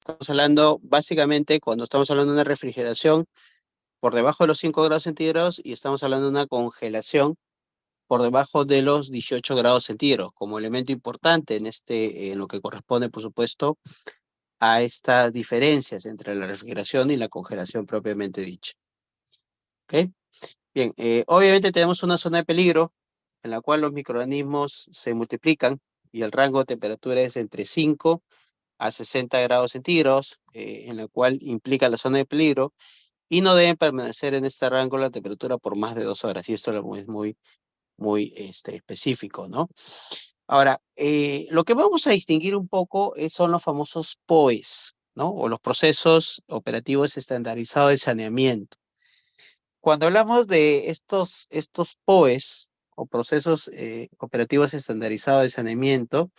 Estamos hablando, básicamente, cuando estamos hablando de una refrigeración por debajo de los 5 grados centígrados y estamos hablando de una congelación por debajo de los 18 grados centígrados, como elemento importante en lo que corresponde, por supuesto, a estas diferencias entre la refrigeración y la congelación propiamente dicha. ¿Ok? Bien, obviamente tenemos una zona de peligro en la cual los microorganismos se multiplican y el rango de temperatura es entre 5 a 60 grados centígrados, en la cual implica la zona de peligro, y no deben permanecer en este rango la temperatura por más de 2 horas, y esto es muy específico, ¿no? Ahora, lo que vamos a distinguir un poco son los famosos POEs, ¿no? O los procesos operativos estandarizados de saneamiento. Cuando hablamos de estos POEs, o procesos operativos estandarizados de saneamiento,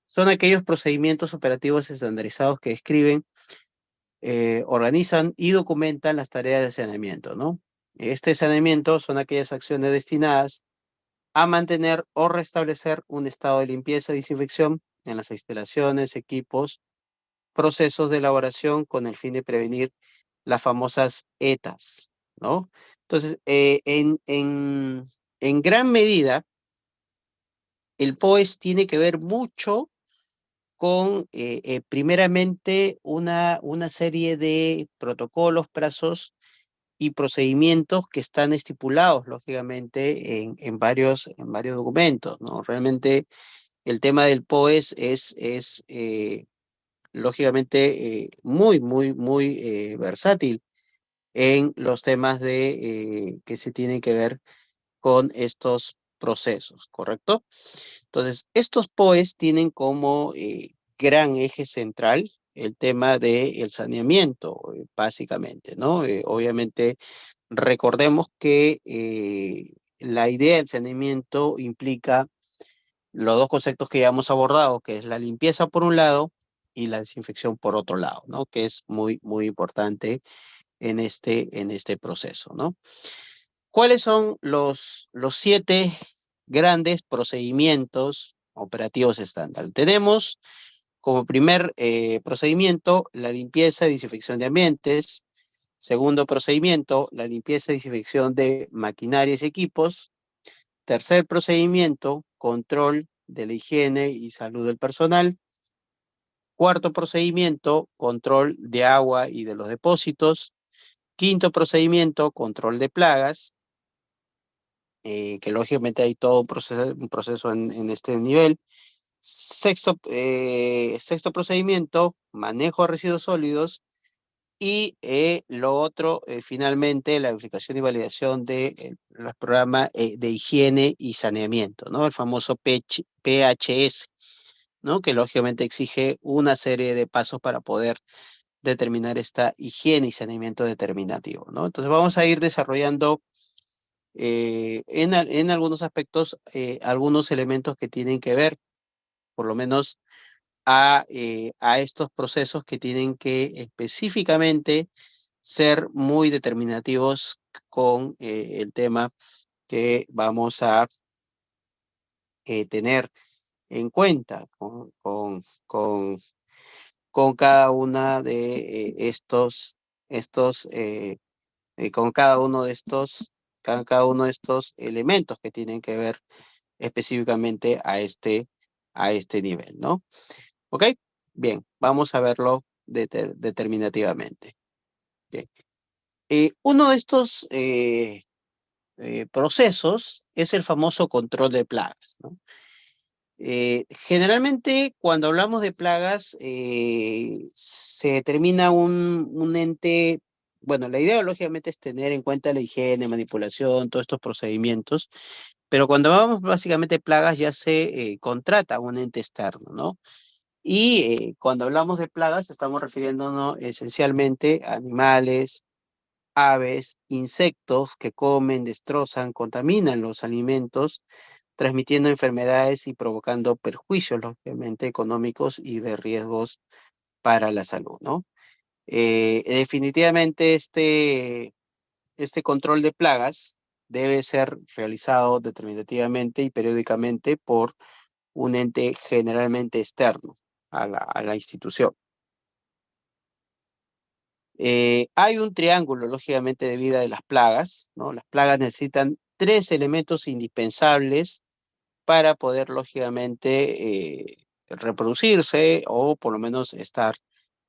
son aquellos procedimientos operativos estandarizados que describen, organizan y documentan las tareas de saneamiento, ¿no? Este saneamiento son aquellas acciones destinadas a mantener o restablecer un estado de limpieza y desinfección en las instalaciones, equipos, procesos de elaboración con el fin de prevenir las famosas ETAs, ¿no? Entonces, en gran medida, el POES tiene que ver mucho con, primeramente, una serie de protocolos, plazos y procedimientos que están estipulados, lógicamente, en varios documentos, ¿no? Realmente el tema del POES es lógicamente, muy versátil en los temas que se tienen que ver con estos procesos, ¿correcto? Entonces, estos POEs tienen como gran eje central el tema del saneamiento, básicamente, ¿no? Obviamente, recordemos que la idea del saneamiento implica los dos conceptos que ya hemos abordado, que es la limpieza por un lado y la desinfección por otro lado, ¿no? Que es muy importante en este proceso, ¿no? ¿Cuáles son los 7 grandes procedimientos operativos estándar? Tenemos como primer procedimiento la limpieza y desinfección de ambientes. Segundo procedimiento, la limpieza y desinfección de maquinarias y equipos. Tercer procedimiento, control de la higiene y salud del personal. Cuarto procedimiento, control de agua y de los depósitos. Quinto procedimiento, control de plagas, que lógicamente hay todo un proceso en este nivel. Sexto procedimiento, manejo de residuos sólidos. Y lo otro, finalmente, la verificación y validación de los programas de higiene y saneamiento, ¿no? El famoso PHS, ¿no? Que lógicamente exige una serie de pasos para poder determinar esta higiene y saneamiento determinativo, ¿no? Entonces vamos a ir desarrollando en algunos aspectos algunos elementos que tienen que ver, por lo menos, a estos procesos que tienen que específicamente ser muy determinativos con el tema que vamos a tener en cuenta con cada una de con cada uno de estos elementos que tienen que ver específicamente a este nivel, ¿no? ¿Ok? Bien, vamos a verlo determinativamente. Bien. Uno de estos procesos es el famoso control de plagas, ¿no? Generalmente, cuando hablamos de plagas, se determina un ente. Bueno, la idea lógicamente es tener en cuenta la higiene, manipulación, todos estos procedimientos, pero cuando hablamos básicamente de plagas ya se contrata un ente externo, ¿no? Y cuando hablamos de plagas estamos refiriéndonos esencialmente a animales, aves, insectos que comen, destrozan, contaminan los alimentos, transmitiendo enfermedades y provocando perjuicios, lógicamente, económicos y de riesgos para la salud, ¿no? Definitivamente este control de plagas debe ser realizado determinativamente y periódicamente por un ente generalmente externo a la institución. Hay un triángulo, lógicamente, de vida de las plagas, ¿no? Las plagas necesitan 3 elementos indispensables para poder, lógicamente, reproducirse o por lo menos estar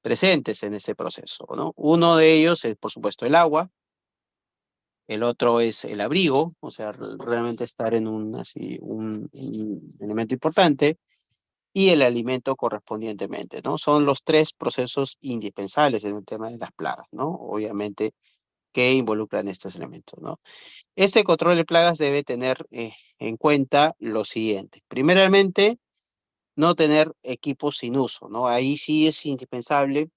presentes en ese proceso, ¿no? Uno de ellos es, por supuesto, el agua. El otro es el abrigo, o sea, realmente estar en un elemento importante, y el alimento correspondientemente, ¿no? Son los 3 procesos indispensables en el tema de las plagas, ¿no? Obviamente que involucran estos elementos, ¿no? Este control de plagas debe tener en cuenta lo siguiente. Primeramente, no tener equipos sin uso, ¿no? Ahí sí es indispensable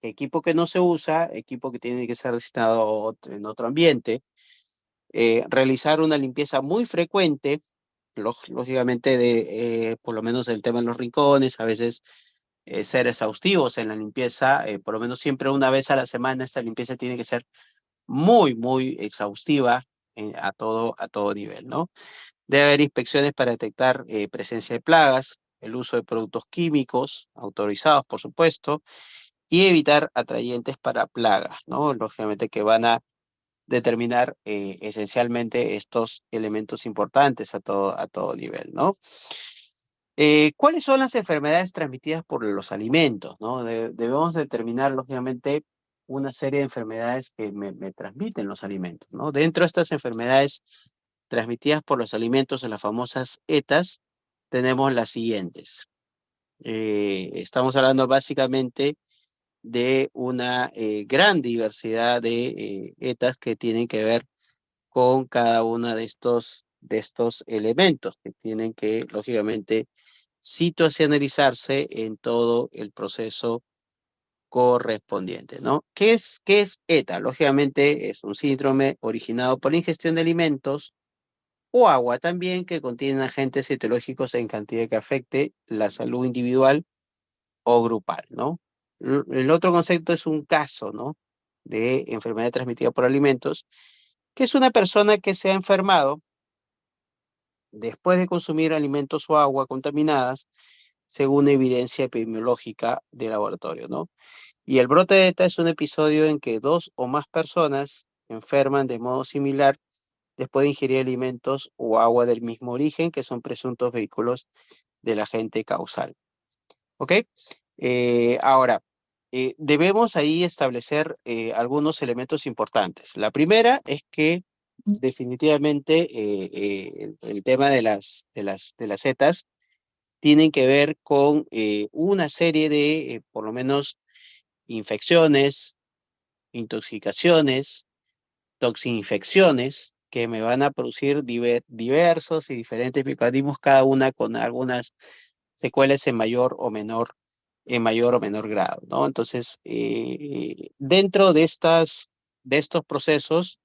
equipo que no se usa, equipo que tiene que ser destinado en otro ambiente, realizar una limpieza muy frecuente, lógicamente por lo menos el tema de los rincones, a veces ser exhaustivos en la limpieza, por lo menos siempre una vez a la semana esta limpieza tiene que ser muy, muy exhaustiva a todo nivel, ¿no? Debe haber inspecciones para detectar presencia de plagas, el uso de productos químicos autorizados, por supuesto, y evitar atrayentes para plagas, ¿no? Lógicamente que van a determinar esencialmente estos elementos importantes a todo nivel, ¿no? ¿Cuáles son las enfermedades transmitidas por los alimentos, ¿no? Debemos determinar, lógicamente, una serie de enfermedades que me transmiten los alimentos, ¿no? Dentro de estas enfermedades transmitidas por los alimentos, en las famosas ETAs, tenemos las siguientes. Estamos hablando básicamente de una gran diversidad de ETAs que tienen que ver con cada uno de estos elementos que tienen que, lógicamente, situacionalizarse en todo el proceso correspondiente, ¿no? Qué es ETA? Lógicamente es un síndrome originado por la ingestión de alimentos o agua también que contienen agentes etiológicos en cantidad que afecte la salud individual o grupal, ¿no? El otro concepto es un caso, ¿no? De enfermedad transmitida por alimentos, que es una persona que se ha enfermado después de consumir alimentos o agua contaminadas, según evidencia epidemiológica de laboratorio, ¿no? Y el brote de ETA es un episodio en que 2 o más personas enferman de modo similar después de ingerir alimentos o agua del mismo origen, que son presuntos vehículos del agente causal. ¿Ok? Ahora, debemos ahí establecer algunos elementos importantes. La primera es que definitivamente el tema de las setas tienen que ver con una serie de, por lo menos, infecciones, intoxicaciones, toxinfecciones que me van a producir diversos y diferentes mecanismos, cada una con algunas secuelas en mayor o menor grado, ¿no? Entonces, dentro de estos procesos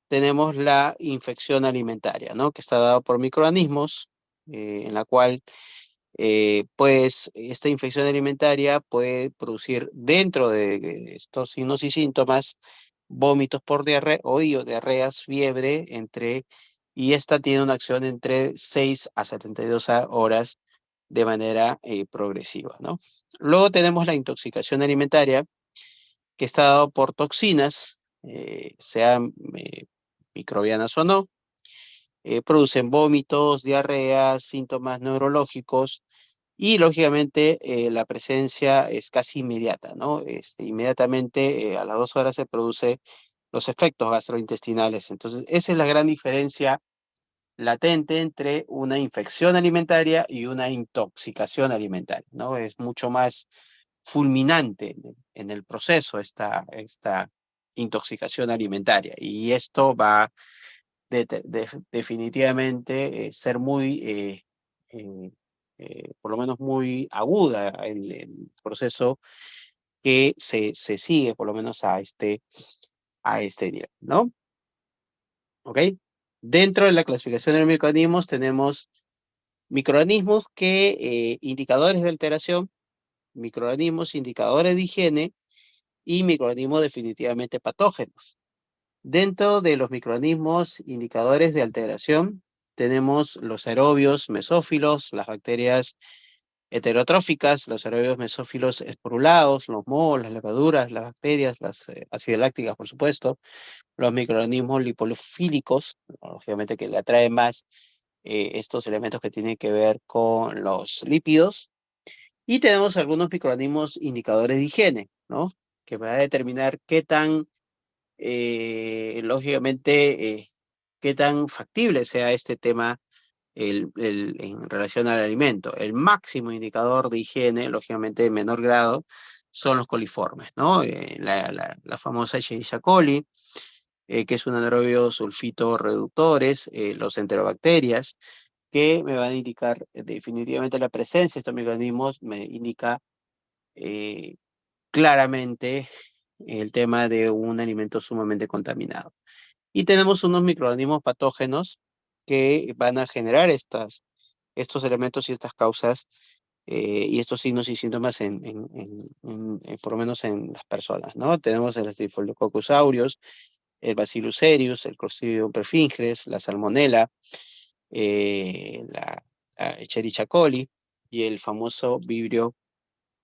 tenemos la infección alimentaria, ¿no? Que está dada por microorganismos, en la cual, pues, esta infección alimentaria puede producir dentro de estos signos y síntomas vómitos por diarrea o diarreas, fiebre, y esta tiene una acción entre 6 a 72 horas de manera progresiva, ¿no? Luego tenemos la intoxicación alimentaria, que está dado por toxinas, sean microbianas o no, producen vómitos, diarreas, síntomas neurológicos y lógicamente la presencia es casi inmediata, ¿no? Inmediatamente a las 2 horas se produce los efectos gastrointestinales. Entonces, esa es la gran diferencia latente entre una infección alimentaria y una intoxicación alimentaria, ¿no? Es mucho más fulminante en el proceso esta intoxicación alimentaria, y esto va a definitivamente ser muy, por lo menos muy aguda en el proceso que se sigue, por lo menos a este nivel, ¿no? ¿Ok? Dentro de la clasificación de microorganismos tenemos microorganismos que, indicadores de alteración, microorganismos indicadores de higiene y microorganismos definitivamente patógenos. Dentro de los microorganismos indicadores de alteración tenemos los aerobios mesófilos, las bacterias heterotróficas, los aerobios mesófilos esporulados, los mohos, las levaduras, las bacterias, las ácidas lácticas, por supuesto, los microorganismos lipofílicos, lógicamente que le atraen más estos elementos que tienen que ver con los lípidos, y tenemos algunos microorganismos indicadores de higiene, ¿no? Que va a determinar qué tan, lógicamente, qué tan factible sea este tema en relación al alimento. El máximo indicador de higiene, lógicamente de menor grado, son los coliformes, ¿no? La famosa Escherichia coli, que es un anaerobio sulfito reductores, los enterobacterias, que me van a indicar definitivamente la presencia de estos microorganismos, me indica claramente el tema de un alimento sumamente contaminado. Y tenemos unos microorganismos patógenos que van a generar estos elementos y estas causas y estos signos y síntomas por lo menos en las personas, ¿no? Tenemos el Staphylococcus aureus, el Bacillus cereus, el Clostridium perfringens, la Salmonella, la Escherichia coli y el famoso Vibrio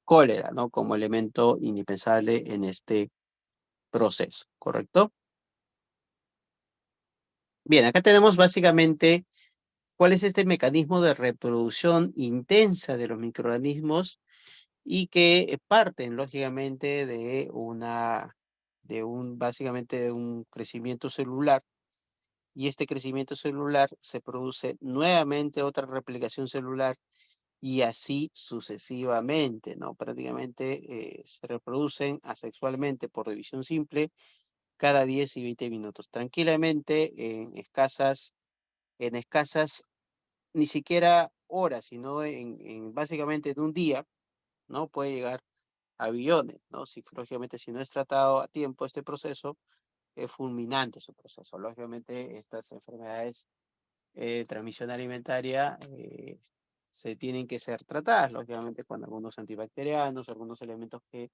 cólera, ¿no? Como elemento indispensable en este proceso, ¿correcto? Bien, acá tenemos básicamente cuál es este mecanismo de reproducción intensa de los microorganismos y que parten, lógicamente, básicamente de un crecimiento celular, y este crecimiento celular se produce nuevamente otra replicación celular y así sucesivamente, ¿no? Prácticamente se reproducen asexualmente por división simple cada 10 y 20 minutos, tranquilamente en escasas ni siquiera horas, sino básicamente en un día, ¿no? Puede llegar a billones, ¿no? Lógicamente, si no es tratado a tiempo este proceso, es fulminante su proceso. Lógicamente, estas enfermedades de transmisión alimentaria se tienen que ser tratadas, lógicamente, con algunos antibacterianos, algunos elementos que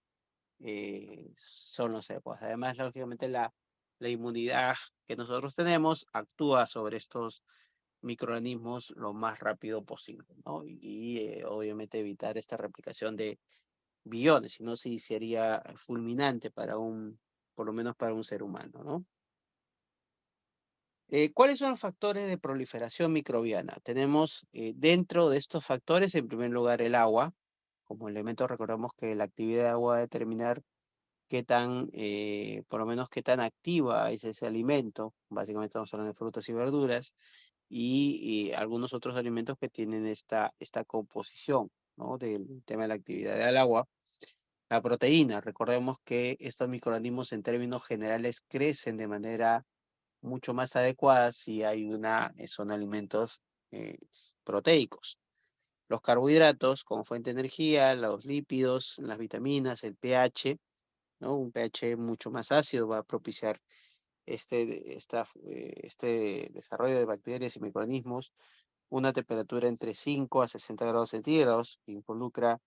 son los adecuados. Además, lógicamente, la inmunidad que nosotros tenemos actúa sobre estos microorganismos lo más rápido posible, ¿no? Obviamente evitar esta replicación de billones, si no, sí sería fulminante por lo menos para un ser humano, ¿no? ¿Cuáles son los factores de proliferación microbiana? Tenemos dentro de estos factores, en primer lugar, el agua. Como elemento, recordemos que la actividad de agua va a determinar qué tan, por lo menos qué tan activa es ese alimento. Básicamente estamos hablando de frutas y verduras y algunos otros alimentos que tienen esta composición, ¿no? Del tema de la actividad del agua. La proteína, recordemos que estos microorganismos en términos generales crecen de manera mucho más adecuada si son alimentos proteicos. Los carbohidratos como fuente de energía, los lípidos, las vitaminas, el pH, ¿no? Un pH mucho más ácido va a propiciar este desarrollo de bacterias y microorganismos. Una temperatura entre 5 a 60 grados centígrados, que involucra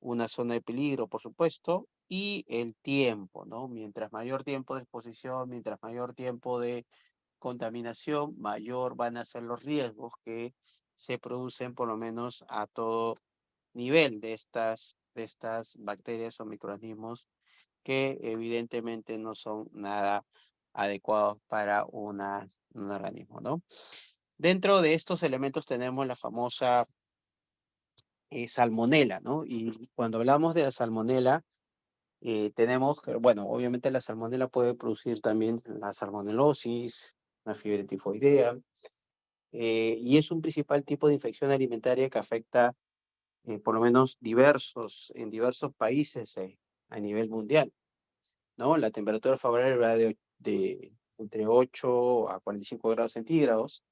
una zona de peligro, por supuesto, y el tiempo, ¿no? Mientras mayor tiempo de exposición, mientras mayor tiempo de contaminación, mayor van a ser los riesgos que se producen por lo menos a todo nivel de estas bacterias o microorganismos que evidentemente no son nada adecuados para un organismo, ¿no? Dentro de estos elementos tenemos la famosa salmonela, ¿no? Y cuando hablamos de la salmonela, tenemos, bueno, obviamente la salmonela puede producir también la salmonelosis, la fiebre tifoidea, y es un principal tipo de infección alimentaria que afecta por lo menos en diversos países a nivel mundial, ¿no? La temperatura favorable va de entre 8 a 45 grados centígrados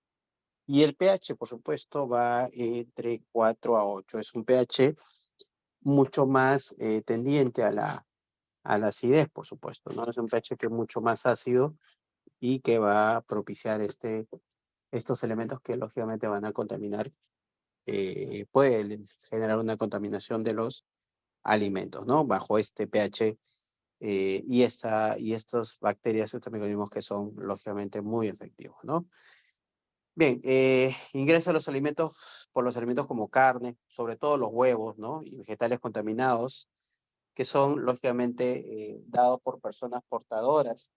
y el pH, por supuesto, va entre 4 a 8. Es un pH mucho más tendiente a la acidez, por supuesto, ¿no? Es un pH que es mucho más ácido y que va a propiciar estos elementos que lógicamente van a contaminar, pueden generar una contaminación de los alimentos, ¿no? Bajo este pH y estos bacterias, estos microorganismos que son lógicamente muy efectivos, ¿no? Bien, ingresa a los alimentos por los alimentos como carne, sobre todo los huevos, ¿no? Y vegetales contaminados, que son lógicamente dados por personas portadoras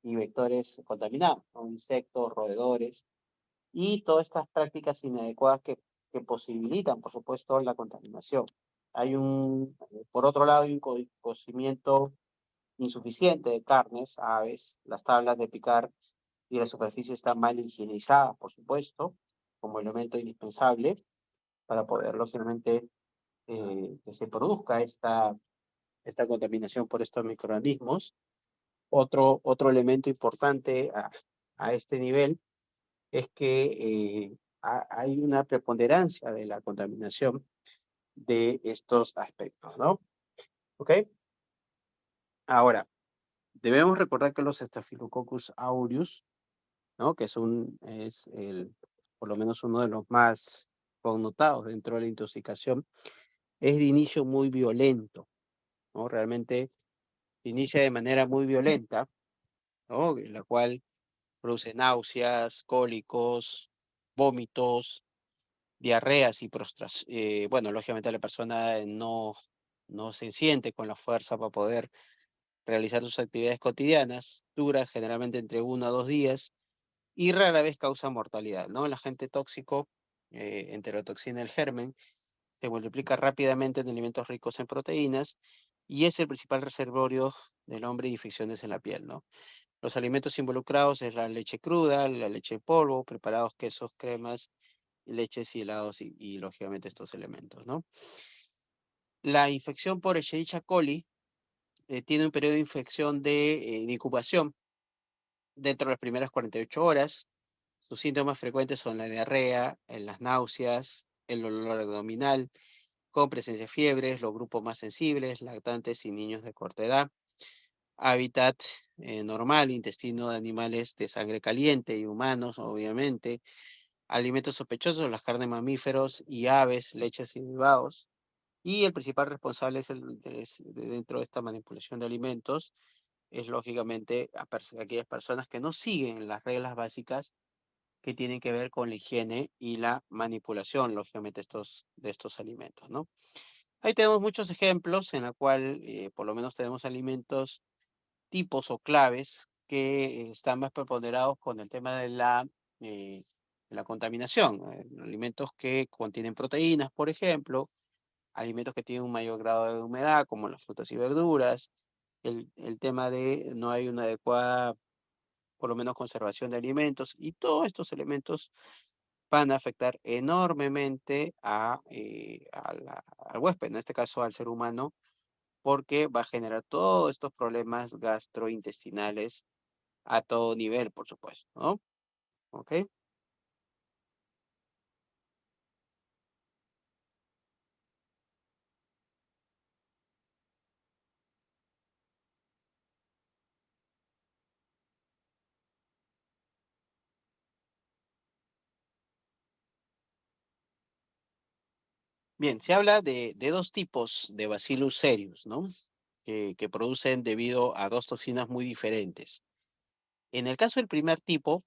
y vectores contaminados, ¿no? Insectos, roedores, y todas estas prácticas inadecuadas que posibilitan, por supuesto, la contaminación. Por otro lado, hay un cocimiento insuficiente de carnes, aves, las tablas de picar y la superficie está mal higienizada, por supuesto, como elemento indispensable para poder, lógicamente, que se produzca esta contaminación por estos microorganismos. Otro elemento importante a este nivel es que hay una preponderancia de la contaminación de estos aspectos, ¿no? ¿Ok? Ahora, debemos recordar que los Staphylococcus aureus, ¿no? Que por lo menos uno de los más connotados dentro de la intoxicación, es de inicio muy violento, ¿no? Realmente inicia de manera muy violenta, ¿no? En la cual produce náuseas, cólicos, vómitos, diarreas y prostración. Bueno, lógicamente la persona no se siente con la fuerza para poder realizar sus actividades cotidianas, dura generalmente entre 1 a 2 días y rara vez causa mortalidad, ¿no? El agente tóxico, enterotoxina del germen, se multiplica rápidamente en alimentos ricos en proteínas y es el principal reservorio del hombre de infecciones en la piel, ¿no? Los alimentos involucrados es la leche cruda, la leche en polvo, preparados, quesos, cremas, leches y helados lógicamente estos elementos, ¿no? La infección por Escherichia coli tiene un periodo de infección de incubación dentro de las primeras 48 horas. Sus síntomas frecuentes son la diarrea, las náuseas, el olor abdominal, con presencia de fiebres, los grupos más sensibles, lactantes y niños de corta edad. Hábitat normal, intestino de animales de sangre caliente y humanos, obviamente. Alimentos sospechosos, las carnes de mamíferos y aves, leches y derivados. Y el principal responsable dentro de esta manipulación de alimentos es lógicamente aquellas personas que no siguen las reglas básicas que tienen que ver con la higiene y la manipulación, lógicamente, de estos alimentos, ¿no? Ahí tenemos muchos ejemplos en la cual por lo menos tenemos alimentos tipos o claves que están más preponderados con el tema de la contaminación. Alimentos que contienen proteínas, por ejemplo, alimentos que tienen un mayor grado de humedad, como las frutas y verduras, el tema de no hay una adecuada, por lo menos, conservación de alimentos, y todos estos elementos van a afectar enormemente al huésped, en este caso al ser humano, porque va a generar todos estos problemas gastrointestinales a todo nivel, por supuesto, ¿no? ¿Ok? Bien, se habla de dos tipos de Bacillus cereus, ¿no? Que producen debido a dos toxinas muy diferentes. En el caso del primer tipo,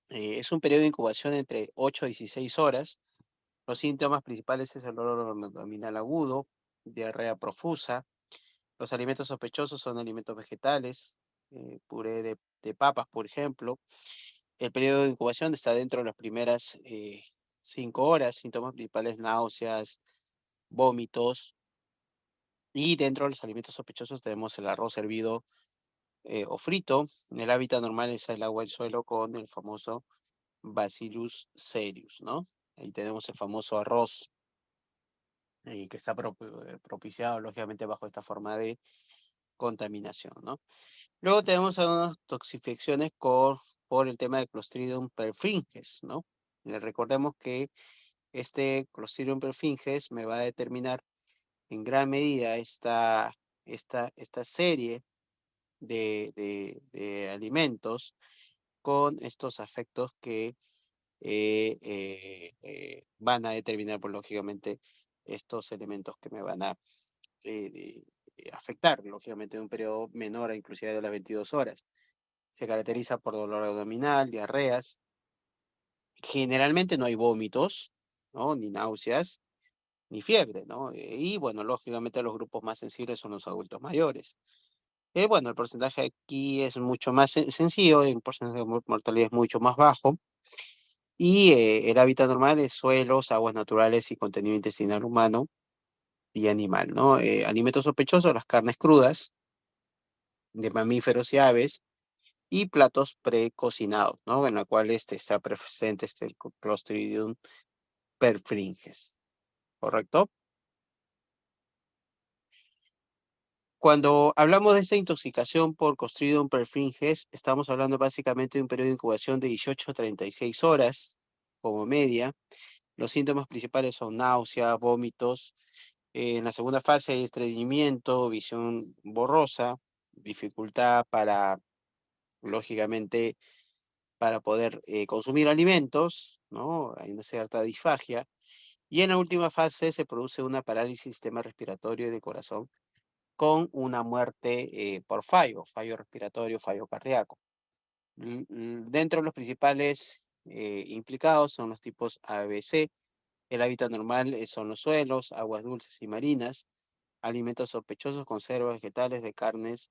es un periodo de incubación entre 8 a 16 horas. Los síntomas principales es el dolor abdominal agudo, diarrea profusa. Los alimentos sospechosos son alimentos vegetales, puré de papas, por ejemplo. El periodo de incubación está dentro de las primeras 5 horas. Síntomas principales, náuseas, vómitos. Y dentro de los alimentos sospechosos tenemos el arroz hervido o frito. En el hábitat normal es el agua del suelo con el famoso Bacillus cereus, ¿no? Ahí tenemos el famoso arroz que está propiciado, lógicamente, bajo esta forma de contaminación, ¿no? Luego tenemos algunas toxifecciones por el tema de Clostridium perfringens, ¿no? Recordemos que este Clostridium perfringens me va a determinar en gran medida esta serie de alimentos con estos afectos que van a determinar, pues, lógicamente, estos elementos que me van a afectar, lógicamente, en un periodo menor a inclusive de las 22 horas. Se caracteriza por dolor abdominal, diarreas, Generalmente no hay vómitos, ¿no? Ni náuseas, ni fiebre, ¿no? Y bueno, lógicamente los grupos más sensibles son los adultos mayores. Bueno, el porcentaje aquí es mucho más sencillo, el porcentaje de mortalidad es mucho más bajo. Y el hábitat normal es suelos, aguas naturales y contenido intestinal humano y animal, ¿no? Alimentos sospechosos, las carnes crudas de mamíferos y aves, y platos precocinados, ¿no? En la cual está presente el Clostridium perfringens, ¿correcto? Cuando hablamos de esta intoxicación por Clostridium perfringens, estamos hablando básicamente de un periodo de incubación de 18 a 36 horas como media. Los síntomas principales son náuseas, vómitos. En la segunda fase hay estreñimiento, visión borrosa, dificultad lógicamente, para poder consumir alimentos, ¿no? Hay una cierta disfagia. Y en la última fase se produce una parálisis del sistema respiratorio y del corazón con una muerte por fallo respiratorio, fallo cardíaco. Dentro de los principales implicados son los tipos ABC. El hábitat normal son los suelos, aguas dulces y marinas, alimentos sospechosos, conservas vegetales de carnes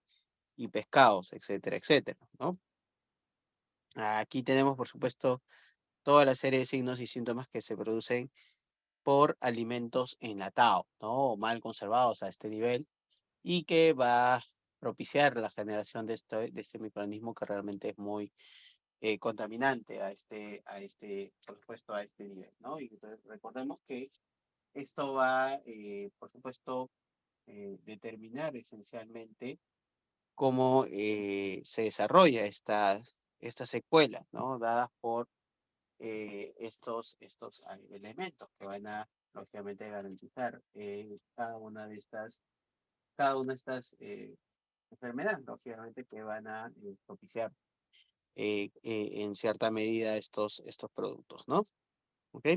y pescados, etcétera, etcétera, ¿no? Aquí tenemos, por supuesto, toda la serie de signos y síntomas que se producen por alimentos enlatados, ¿no? O mal conservados a este nivel, y que va a propiciar la generación de este microorganismo que realmente es muy contaminante por supuesto, a este nivel, ¿no? Y entonces recordemos que esto va, por supuesto, determinar esencialmente cómo se desarrolla estas secuelas, ¿no? Dadas por estos elementos que van a, lógicamente, garantizar cada una de estas enfermedades, lógicamente, que van a propiciar en cierta medida estos productos, ¿no? ¿Ok?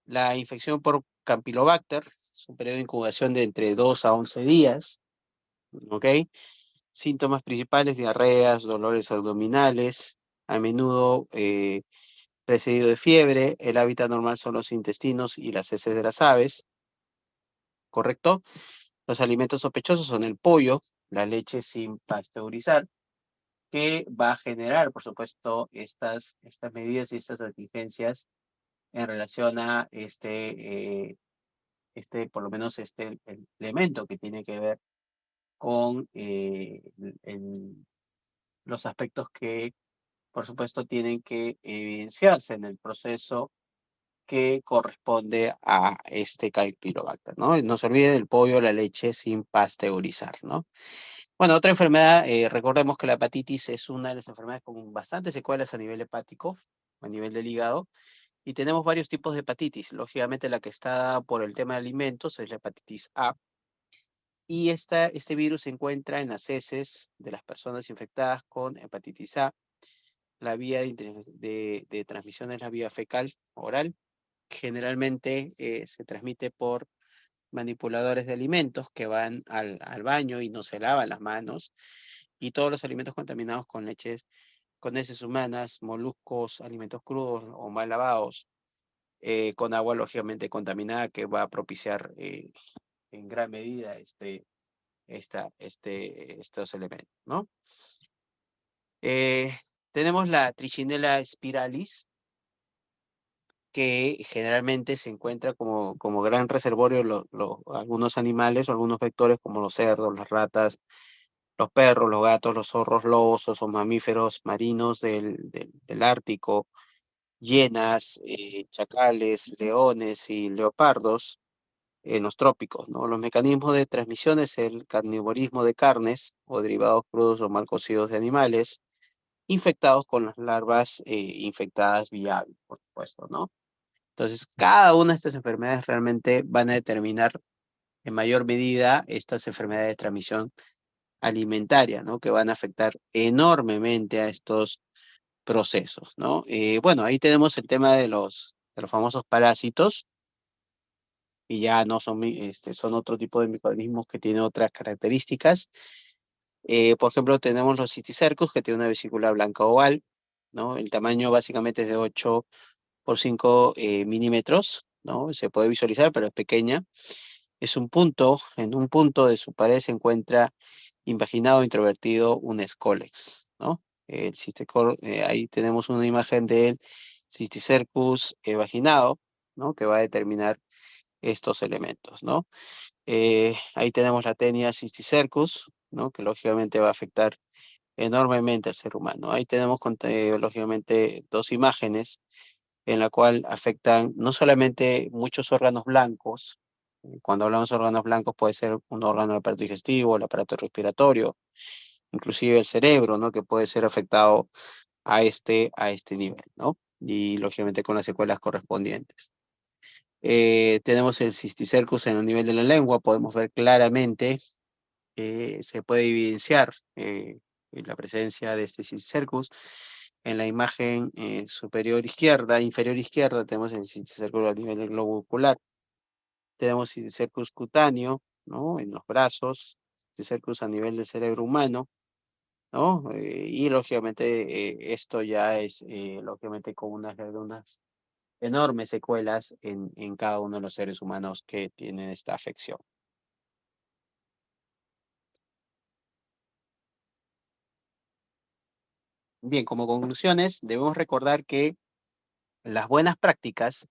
La infección por Campylobacter es un periodo de incubación de entre 2 a 11 días, ¿ok? Síntomas principales: diarreas, dolores abdominales, a menudo precedido de fiebre. El hábitat normal son los intestinos y las heces de las aves, ¿correcto? Los alimentos sospechosos son el pollo, la leche sin pasteurizar, que va a generar, por supuesto, estas medidas y estas contingencias en relación a por lo menos el elemento que tiene que ver con los aspectos que, por supuesto, tienen que evidenciarse en el proceso que corresponde a este Campylobacter, ¿no? No se olvide del pollo, la leche sin pasteurizar, ¿no? Bueno, otra enfermedad, recordemos que la hepatitis es una de las enfermedades con bastantes secuelas a nivel hepático, a nivel del hígado, y tenemos varios tipos de hepatitis. Lógicamente, la que está dada por el tema de alimentos es la hepatitis A, y este virus se encuentra en las heces de las personas infectadas con hepatitis A. La vía de transmisión es la vía fecal oral. Generalmente se transmite por manipuladores de alimentos que van al baño y no se lavan las manos, y todos los alimentos contaminados con heces humanas, moluscos, alimentos crudos o mal lavados, con agua lógicamente contaminada, que va a propiciar en gran medida estos elementos, ¿no? Tenemos la Trichinella spiralis, que generalmente se encuentra como gran reservorio algunos animales o algunos vectores como los cerdos, las ratas, los perros, los gatos, los zorros, lobos, o son mamíferos marinos del Ártico, hienas, chacales, leones y leopardos en los trópicos, ¿no? Los mecanismos de transmisión es el carnivorismo de carnes o derivados crudos o mal cocidos de animales infectados con las larvas infectadas viables, por supuesto, ¿no? Entonces, cada una de estas enfermedades realmente van a determinar en mayor medida estas enfermedades de transmisión alimentaria, ¿no? Que van a afectar enormemente a estos procesos, ¿no? Bueno, ahí tenemos el tema de los famosos parásitos, y ya no son, son otro tipo de microorganismos que tienen otras características. Por ejemplo, tenemos los Cysticercus, que tiene una vesícula blanca oval, ¿no? El tamaño básicamente es de 8 por 5 milímetros, ¿no? Se puede visualizar, pero es pequeña. Es un punto, en un punto de su pared se encuentra invaginado, introvertido, un escólex, ¿no? Ahí tenemos una imagen del cisticercus vaginado, ¿no? Que va a determinar estos elementos, ¿no? Ahí tenemos la tenia cisticercus, ¿no? Que lógicamente va a afectar enormemente al ser humano. Ahí tenemos, lógicamente, dos imágenes en la cual afectan no solamente muchos órganos blancos. Cuando hablamos de órganos blancos puede ser un órgano del aparato digestivo, el aparato respiratorio, inclusive el cerebro, ¿no? Que puede ser afectado a este nivel, ¿no? Y lógicamente con las secuelas correspondientes. Tenemos el cisticercus en el nivel de la lengua, podemos ver claramente, se puede evidenciar la presencia de este cisticercus. En la imagen inferior izquierda, tenemos el cisticercus a nivel del globo ocular. Tenemos cisticercus cutáneo, ¿no? En los brazos, cisticercus a nivel del cerebro humano, ¿no? Y lógicamente esto ya es, lógicamente, con unas enormes secuelas en cada uno de los seres humanos que tienen esta afección. Bien, como conclusiones, debemos recordar que las buenas prácticas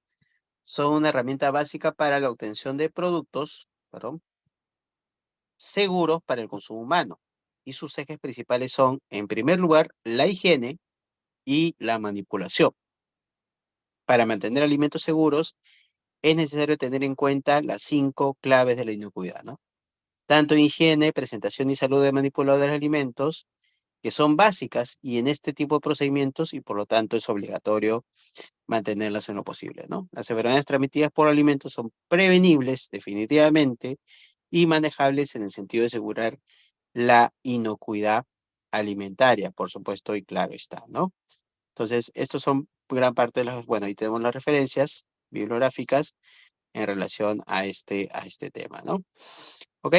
son una herramienta básica para la obtención de productos, perdón, seguros para el consumo humano. Y sus ejes principales son, en primer lugar, la higiene y la manipulación. Para mantener alimentos seguros, es necesario tener en cuenta las 5 claves de la inocuidad, ¿no? Tanto higiene, presentación y salud de manipuladores de alimentos, que son básicas y en este tipo de procedimientos, y por lo tanto es obligatorio mantenerlas en lo posible, ¿no? Las enfermedades transmitidas por alimentos son prevenibles definitivamente y manejables en el sentido de asegurar la inocuidad alimentaria, por supuesto, y claro está, ¿no? Entonces, estos son gran parte de las, bueno, ahí tenemos las referencias bibliográficas en relación a este tema, ¿no? ¿Ok?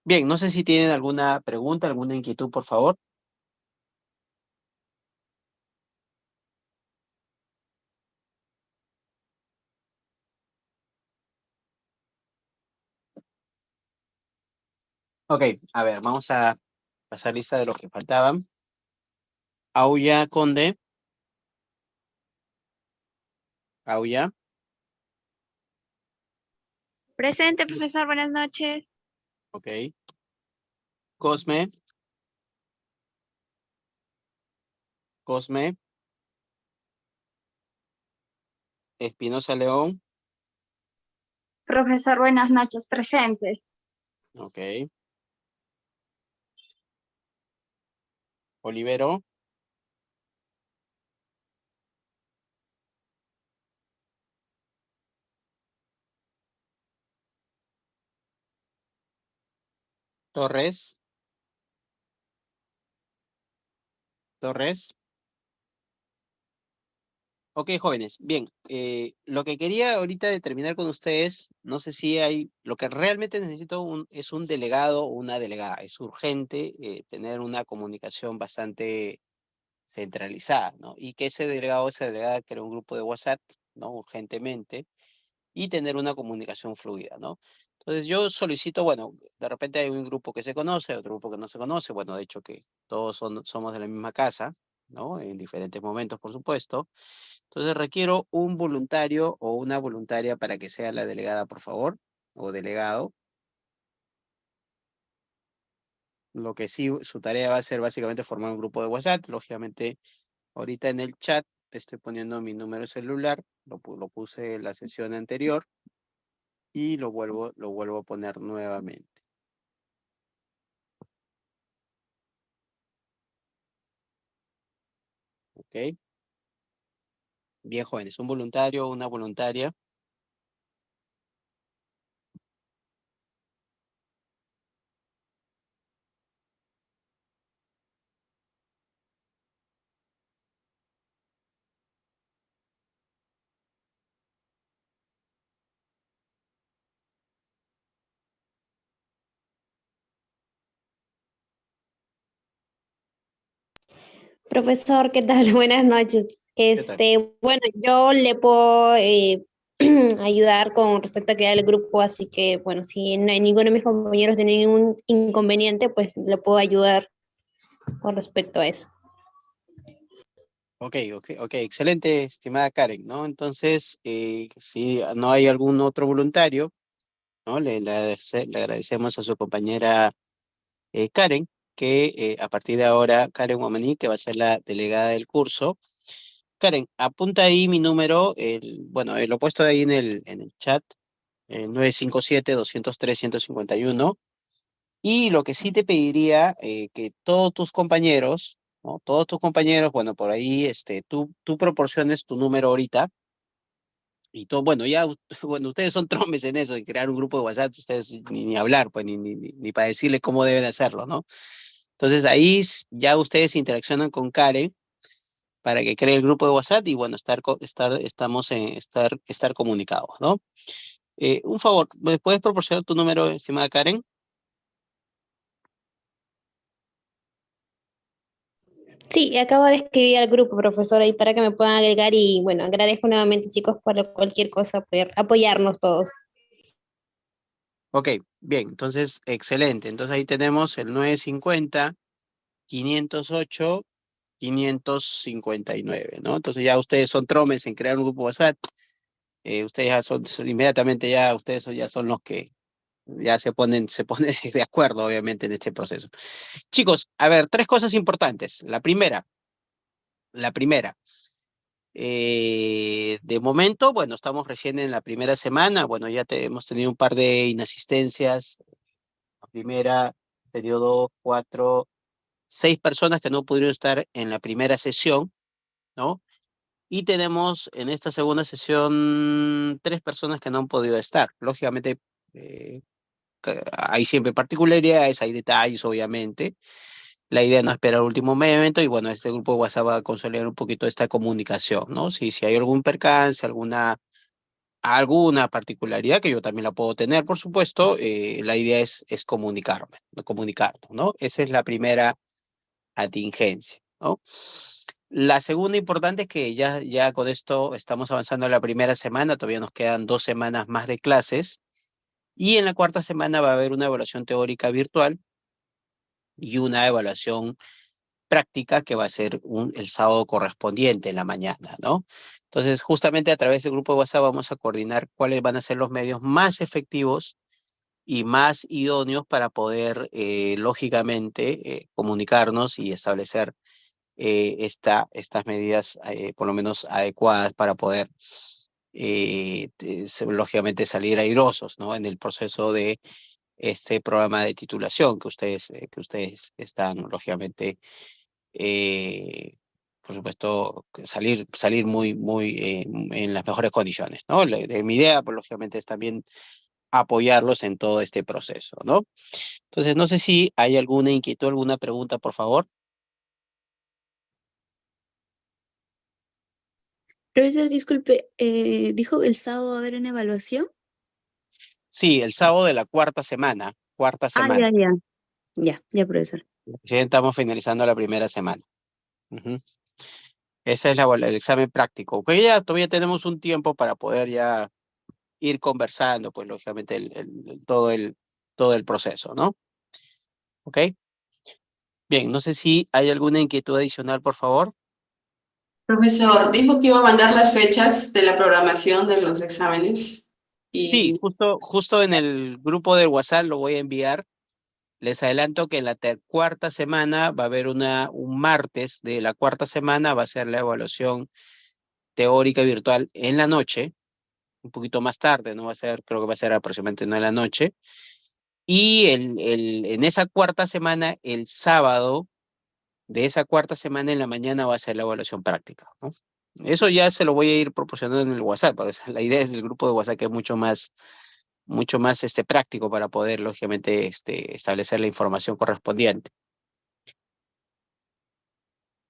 Bien, no sé si tienen alguna pregunta, alguna inquietud, por favor. Ok, a ver, vamos a pasar lista de los que faltaban. Auya Conde. Auya. Presente, profesor, buenas noches. Ok. Cosme. Cosme. Espinosa León. Profesor, buenas noches, presente. Ok. Olivero. Torres. Torres. Ok, jóvenes. Bien, lo que quería ahorita determinar con ustedes, no sé si hay, lo que realmente necesito es un delegado o una delegada. Es urgente tener una comunicación bastante centralizada, ¿no? Y que ese delegado o esa delegada cree un grupo de WhatsApp, ¿no? Urgentemente, y tener una comunicación fluida, ¿no? Entonces yo solicito, bueno, de repente hay un grupo que se conoce, otro grupo que no se conoce, bueno, de hecho que todos somos de la misma casa, ¿no? En diferentes momentos, por supuesto. Entonces requiero un voluntario o una voluntaria para que sea la delegada, por favor, o delegado. Lo que sí, su tarea va a ser básicamente formar un grupo de WhatsApp. Lógicamente, ahorita en el chat estoy poniendo mi número celular, lo puse en la sesión anterior y lo vuelvo a poner nuevamente. ¿Ok? Bien, jóvenes, un voluntario o una voluntaria. Profesor, ¿qué tal? Buenas noches. Bueno, yo le puedo ayudar con respecto a crear el grupo, así que, bueno, si no hay ninguno de mis compañeros tiene ningún inconveniente, pues le puedo ayudar con respecto a eso. Ok, excelente, estimada Karen, ¿no? Entonces, si no hay algún otro voluntario, ¿no? Le agradecemos a su compañera Karen, que a partir de ahora, Karen Wamani, que va a ser la delegada del curso. Karen, apunta ahí mi número, bueno, lo he puesto ahí en el chat, 957-203-151. Y lo que sí te pediría, que todos tus compañeros, ¿no? Todos tus compañeros, bueno, por ahí, tú proporciones tu número ahorita. Y todo, bueno, ya, bueno, ustedes son tromes en eso, en crear un grupo de WhatsApp, ustedes ni hablar, pues, ni para decirle cómo deben hacerlo, ¿no? Entonces ahí ya ustedes interaccionan con Karen para que cree el grupo de WhatsApp y bueno, estar comunicados, ¿no? Un favor, ¿me puedes proporcionar tu número, estimada Karen? Sí, acabo de escribir al grupo, profesor, ahí para que me puedan agregar y, bueno, agradezco nuevamente, chicos, por cualquier cosa, por apoyarnos todos. Ok, bien, entonces, excelente. Entonces ahí tenemos el 950-508-559, ¿no? Entonces ya ustedes son tromes en crear un grupo WhatsApp. Ustedes ya inmediatamente ya, ya son los que ya se ponen de acuerdo, obviamente, en este proceso. Chicos, a ver, tres cosas importantes. La primera, de momento, bueno, estamos recién en la primera semana, bueno, hemos tenido un par de inasistencias. La primera, periodo 4, 6 personas que no pudieron estar en la primera sesión, ¿no? Y tenemos en esta segunda sesión 3 personas que no han podido estar. Lógicamente, hay siempre particularidades, hay detalles, obviamente. La idea no es esperar el último momento y bueno, este grupo de WhatsApp va a consolidar un poquito esta comunicación, ¿no? Si hay algún percance, alguna particularidad que yo también la puedo tener, por supuesto, la idea es comunicarnos, ¿no? Esa es la primera atingencia, ¿no? La segunda importante es que ya con esto estamos avanzando en la primera semana, todavía nos quedan 2 semanas más de clases y en la cuarta semana va a haber una evaluación teórica virtual y una evaluación práctica que va a ser el sábado correspondiente en la mañana, ¿no? Entonces, justamente a través del grupo de WhatsApp vamos a coordinar cuáles van a ser los medios más efectivos y más idóneos para poder, lógicamente, comunicarnos y establecer estas medidas, por lo menos adecuadas para poder, lógicamente, salir airosos, ¿no? En el proceso de este programa de titulación que ustedes están, lógicamente, eh, por supuesto, salir muy en las mejores condiciones, ¿no? Mi idea, pues, lógicamente, es también apoyarlos en todo este proceso, ¿no? Entonces, no sé si hay alguna inquietud, alguna pregunta, por favor. Profesor, disculpe, ¿dijo que el sábado va a haber una evaluación? Sí, el sábado de la cuarta semana, Ah, ya, ya. Ya, profesor. Recién estamos finalizando la primera semana. Ujú. Ese es el examen práctico. Que ya todavía tenemos un tiempo para poder ya ir conversando, pues lógicamente todo el proceso, ¿no? ¿Ok? Bien, no sé si hay alguna inquietud adicional, por favor. Profesor, dijo que iba a mandar las fechas de la programación de los exámenes. Sí, Y justo en el grupo de WhatsApp lo voy a enviar. Les adelanto que en la cuarta semana va a haber un martes de la cuarta semana, va a ser la evaluación teórica virtual en la noche, un poquito más tarde, no va a ser, creo que va a ser aproximadamente no en la noche. Y en esa cuarta semana, el sábado de esa cuarta semana en la mañana va a ser la evaluación práctica, ¿no? Eso ya se lo voy a ir proporcionando en el WhatsApp, porque la idea es del grupo de WhatsApp que es mucho más práctico para poder, lógicamente, establecer la información correspondiente.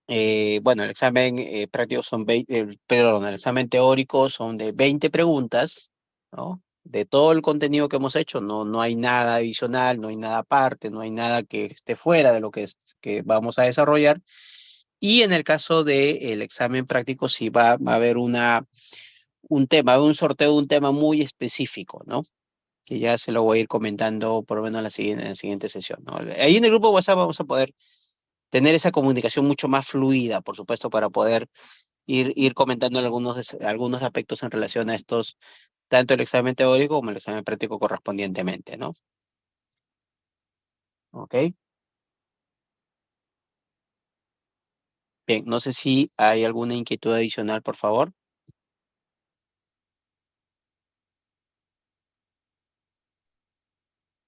Bueno, el examen práctico el examen teórico son de 20 preguntas, ¿no? De todo el contenido que hemos hecho, no hay nada adicional, no hay nada aparte, no hay nada que esté fuera de lo que vamos a desarrollar. Y en el caso del examen práctico, sí va a haber un tema, un sorteo de un tema muy específico, ¿no? Que ya se lo voy a ir comentando por lo menos en la siguiente sesión, ¿no? Ahí en el grupo WhatsApp vamos a poder tener esa comunicación mucho más fluida, por supuesto, para poder ir comentando algunos aspectos en relación a estos, tanto el examen teórico como el examen práctico correspondientemente, ¿no? ¿Ok? Bien, no sé si hay alguna inquietud adicional, por favor.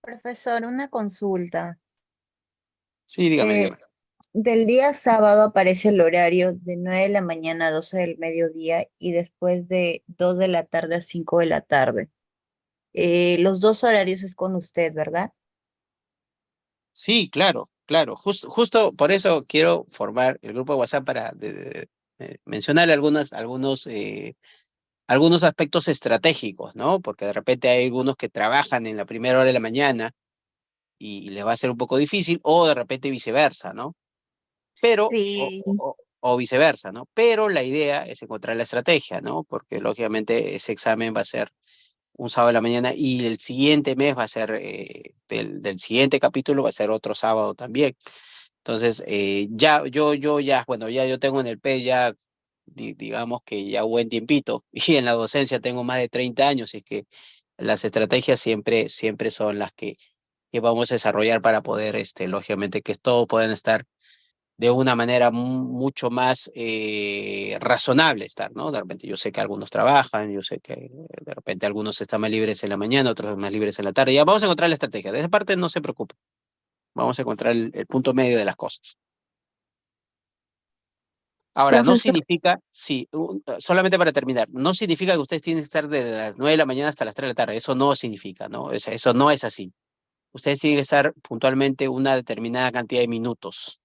Profesor, una consulta. Sí, dígame, Eh, dígame. del día sábado aparece el horario de 9 de la mañana a 12 del mediodía y después de 2 de la tarde a 5 de la tarde. Los dos horarios es con usted, ¿verdad? Sí, claro, claro. Justo por eso quiero formar el grupo de WhatsApp para mencionar algunos aspectos estratégicos, ¿no? Porque de repente hay algunos que trabajan en la primera hora de la mañana y les va a ser un poco difícil, o de repente viceversa, ¿no? Pero, Sí. o viceversa, ¿no? Pero la idea es encontrar la estrategia, ¿no? Porque lógicamente ese examen va a ser un sábado de la mañana y el siguiente mes va a ser, del siguiente capítulo va a ser otro sábado también. Entonces, bueno, ya yo tengo en el P ya, digamos que ya buen tiempito, y en la docencia tengo más de 30 años, y es que las estrategias siempre son las que vamos a desarrollar para poder, lógicamente, que todos puedan estar de una manera mucho más razonable estar, ¿no? De repente yo sé que algunos trabajan, yo sé que de repente algunos están más libres en la mañana, otros más libres en la tarde. Ya vamos a encontrar la estrategia. De esa parte no se preocupe. Vamos a encontrar el punto medio de las cosas. Ahora, no Profesor, significa, sí, solamente para terminar, no significa que ustedes tienen que estar de las 9 de la mañana hasta las 3 de la tarde. Eso no significa, ¿no? O sea, eso no es así. Ustedes tienen que estar puntualmente una determinada cantidad de minutos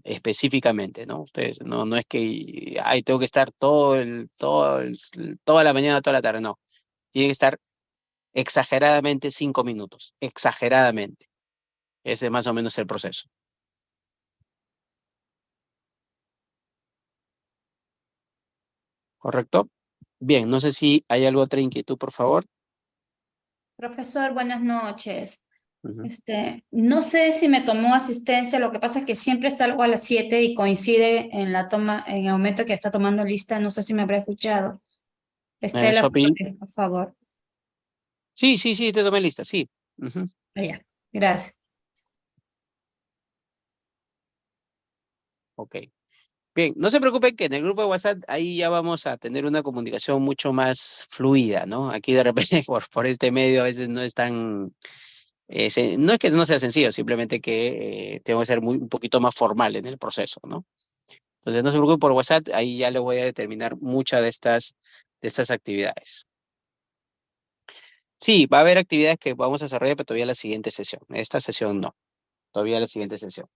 específicamente, ¿no? Ustedes no es que ay, tengo que estar toda la mañana, toda la tarde, no. Tiene que estar exageradamente 5 minutos, exageradamente. Ese es más o menos el proceso. ¿Correcto? Bien, no sé si hay algo otra inquietud, por favor. Profesor, buenas noches. Ujú. No sé si me tomó asistencia, lo que pasa es que siempre salgo a las 7 y coincide en la toma, en el momento que está tomando lista, no sé si me habrá escuchado. Estela Sopi, Flores, por favor. sí, te tomé lista, sí. Ujú. Ya, gracias. Ok. Bien, no se preocupen que en el grupo de WhatsApp ahí ya vamos a tener una comunicación mucho más fluida, ¿no? Aquí de repente por este medio a veces no es tan, no es que no sea sencillo, simplemente que tengo que ser un poquito más formal en el proceso, ¿no? Entonces no se preocupen por WhatsApp, ahí ya le voy a determinar muchas de estas actividades. Sí, va a haber actividades que vamos a desarrollar, pero todavía la siguiente sesión. Esta sesión no, todavía la siguiente sesión.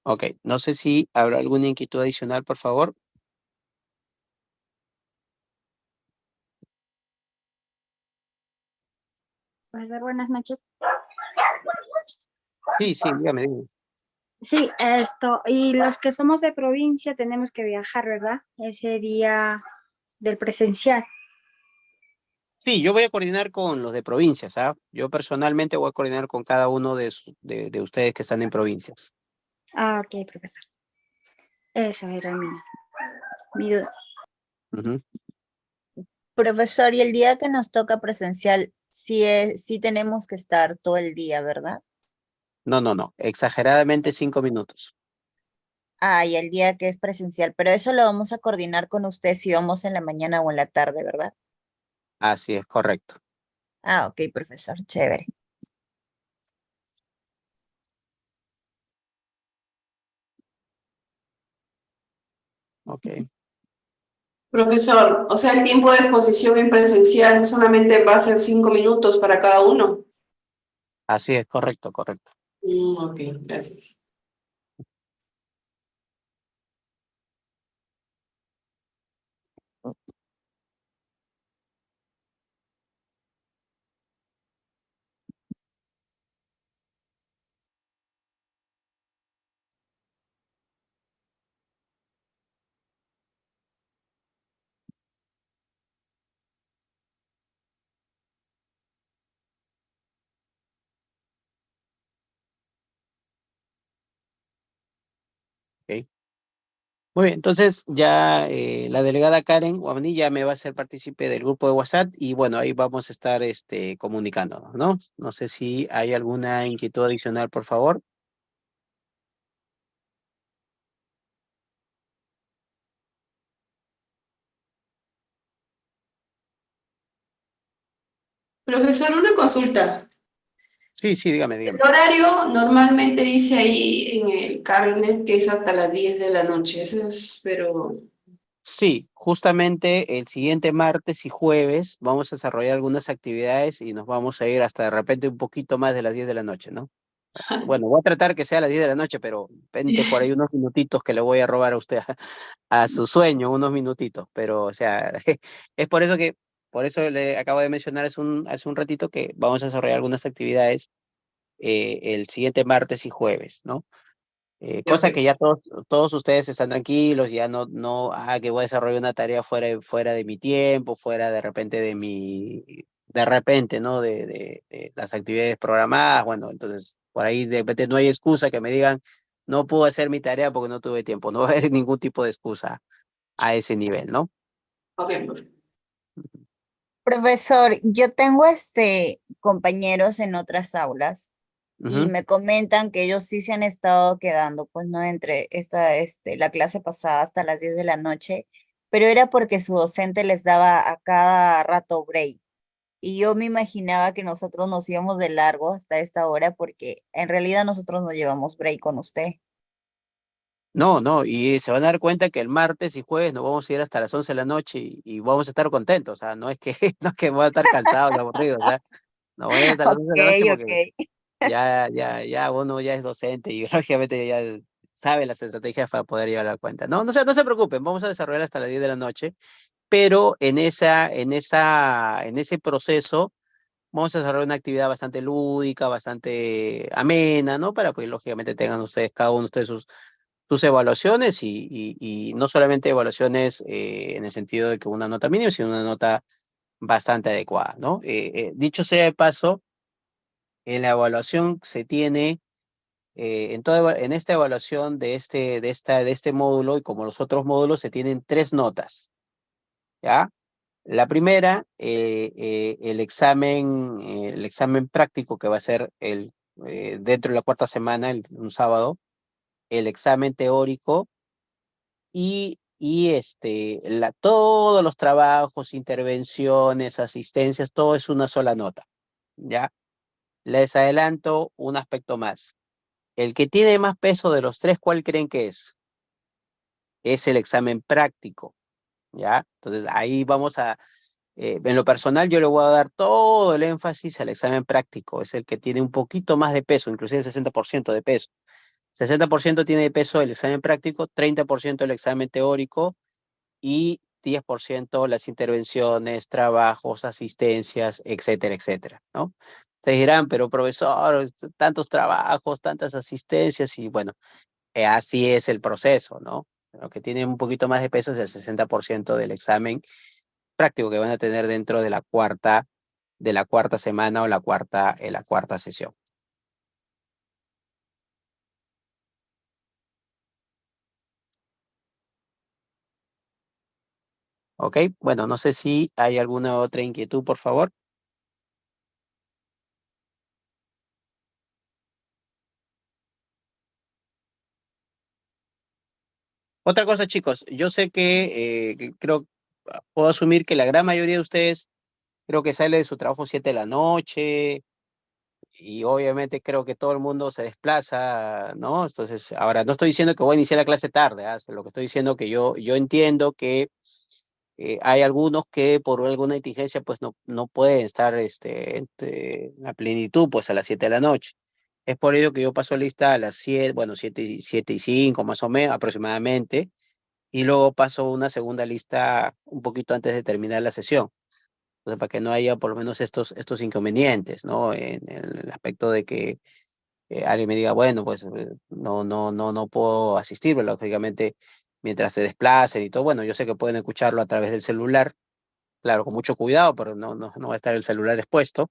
Ok, no sé si habrá alguna inquietud adicional, por favor. Profesor, buenas noches. Sí, dígame. Sí, y los que somos de provincia tenemos que viajar, ¿verdad? Ese día del presencial. Sí, yo voy a coordinar con los de provincias, ¿ah? Yo personalmente voy a coordinar con cada uno de ustedes que están en provincias. Ah, ok, profesor. Esa era mi duda. Ujú. Profesor, y el día que nos toca presencial, sí tenemos que estar todo el día, ¿verdad? No, exageradamente 5 minutos. Ah, y el día que es presencial, pero eso lo vamos a coordinar con usted si vamos en la mañana o en la tarde, ¿verdad? Así es, correcto. Ah, ok, profesor, chévere. Ok. Profesor, o sea, el tiempo de exposición en presencial solamente va a ser 5 minutos para cada uno. Así es, correcto. Ok, gracias. Muy bien, entonces ya la delegada Karen Guamani ya me va a hacer partícipe del grupo de WhatsApp y bueno, ahí vamos a estar comunicándonos, ¿no? No sé si hay alguna inquietud adicional, por favor. Profesor, una consulta. Sí, sí, dígame, El dígame. horario normalmente dice ahí en el carnet que es hasta las 10 de la noche. Eso es, pero Sí, justamente el siguiente martes y jueves vamos a desarrollar algunas actividades y nos vamos a ir hasta de repente un poquito más de las 10 de la noche, ¿no? Bueno, voy a tratar que sea a las 10 de la noche, pero vente por ahí unos minutitos que le voy a robar a usted a su sueño, unos minutitos, pero o sea, es por eso le acabo de mencionar hace un ratito que vamos a desarrollar algunas actividades el siguiente martes y jueves, ¿no? Cosa que ya todos ustedes están tranquilos, ya que voy a desarrollar una tarea fuera de mi tiempo, fuera de repente, ¿no? De las actividades programadas, bueno, entonces por ahí de repente no hay excusa que me digan, no puedo hacer mi tarea porque no tuve tiempo, no va a haber ningún tipo de excusa a ese nivel, ¿no? ok, profe. Profesor, yo tengo compañeros en otras aulas y Ujú. me comentan que ellos sí se han estado quedando, pues no entre la clase pasada hasta las 10 de la noche, pero era porque su docente les daba a cada rato break. Y yo me imaginaba que nosotros nos íbamos de largo hasta esta hora porque en realidad nosotros no llevamos break con usted. No, no, y se van a dar cuenta que el martes y jueves nos vamos a ir hasta las 11 de la noche y vamos a estar contentos, o sea, no es que, no es que voy a estar cansado, aburrido, o sea, nos vamos a ir hasta las 11 Ok, de la noche porque ok. ya uno ya es docente y lógicamente ya sabe las estrategias para poder llevar la cuenta. No, no se preocupen, vamos a desarrollar hasta las 10 de la noche, pero en ese proceso vamos a desarrollar una actividad bastante lúdica, bastante amena, ¿no? Para pues lógicamente tengan ustedes, cada uno de ustedes sus evaluaciones y no solamente evaluaciones en el sentido de que una nota mínima, sino una nota bastante adecuada, ¿no? Dicho sea de paso, en la evaluación se tiene en esta evaluación de este módulo y como los otros módulos se tienen tres notas, ¿ya? La primera, el examen práctico que va a ser dentro de la cuarta semana, un sábado, el examen teórico todos los trabajos, intervenciones, asistencias, todo es una sola nota, ¿ya? Les adelanto un aspecto más. El que tiene más peso de los tres, ¿cuál creen que es? Es el examen práctico, ¿ya? Entonces ahí en lo personal yo le voy a dar todo el énfasis al examen práctico, es el que tiene un poquito más de peso, inclusive 60% de peso. 60% tiene de peso el examen práctico, 30% el examen teórico y 10% las intervenciones, trabajos, asistencias, etcétera, etcétera, ¿no? Ustedes dirán, pero profesor, tantos trabajos, tantas asistencias y bueno, así es el proceso, ¿no? Lo que tiene un poquito más de peso es el 60% del examen práctico que van a tener dentro de la cuarta semana o la cuarta sesión. ¿Ok? Bueno, no sé si hay alguna otra inquietud, por favor. Otra cosa, chicos, yo sé que creo, puedo asumir que la gran mayoría de ustedes creo que sale de su trabajo 7 de la noche y obviamente creo que todo el mundo se desplaza, ¿no? Entonces, ahora no estoy diciendo que voy a iniciar la clase tarde, ¿ah? Lo que estoy diciendo que yo entiendo que hay algunos que por alguna contingencia pues no pueden estar en la plenitud pues a las 7 de la noche. Es por ello que yo paso lista a las 7, bueno, 7 y 5 más o menos aproximadamente, y luego paso una segunda lista un poquito antes de terminar la sesión. Entonces, para que no haya por lo menos estos inconvenientes, ¿no? En el aspecto de que alguien me diga, bueno, pues no puedo asistir, pero lógicamente mientras se desplacen y todo, bueno, yo sé que pueden escucharlo a través del celular, claro, con mucho cuidado, pero no va a estar el celular expuesto,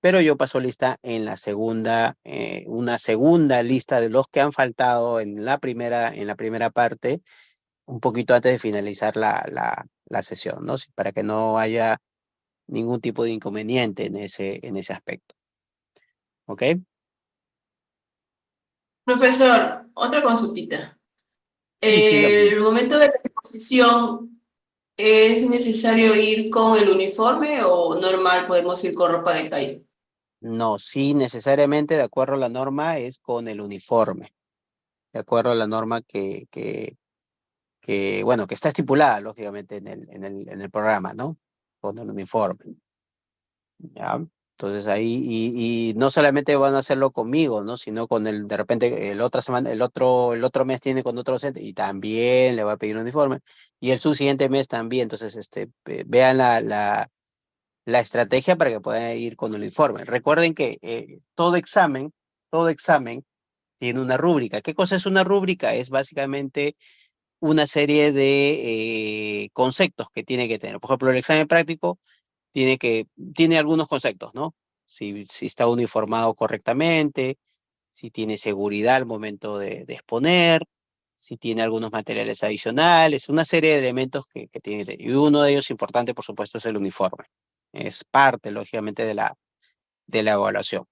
pero yo paso lista en la segunda, una segunda lista de los que han faltado en la primera parte, un poquito antes de finalizar la sesión, ¿no? Para que no haya ningún tipo de inconveniente en ese aspecto. ¿Ok? Profesor, otra consultita. Sí, sígame. El momento de la exposición, ¿es necesario ir con el uniforme o normal podemos ir con ropa de calle? No, sí, necesariamente de acuerdo a la norma es con el uniforme. De acuerdo a la norma bueno, que está estipulada, lógicamente, en el programa, ¿no? Con el uniforme. ¿Ya? Entonces ahí, y no solamente van a hacerlo conmigo, ¿no? Sino con de repente, otra semana, el otro mes tiene con otro docente y también le va a pedir un uniforme. Y el subsiguiente mes también. Entonces, vean la estrategia para que puedan ir con el uniforme. Recuerden que todo examen tiene una rúbrica. ¿Qué cosa es una rúbrica? Es básicamente una serie de conceptos que tiene que tener. Por ejemplo, el examen práctico tiene algunos conceptos, ¿no? Si está uniformado correctamente, si tiene seguridad al momento de exponer, si tiene algunos materiales adicionales, una serie de elementos que tiene que tener. Y uno de ellos importante, por supuesto, es el uniforme. Es parte, lógicamente, de la evaluación.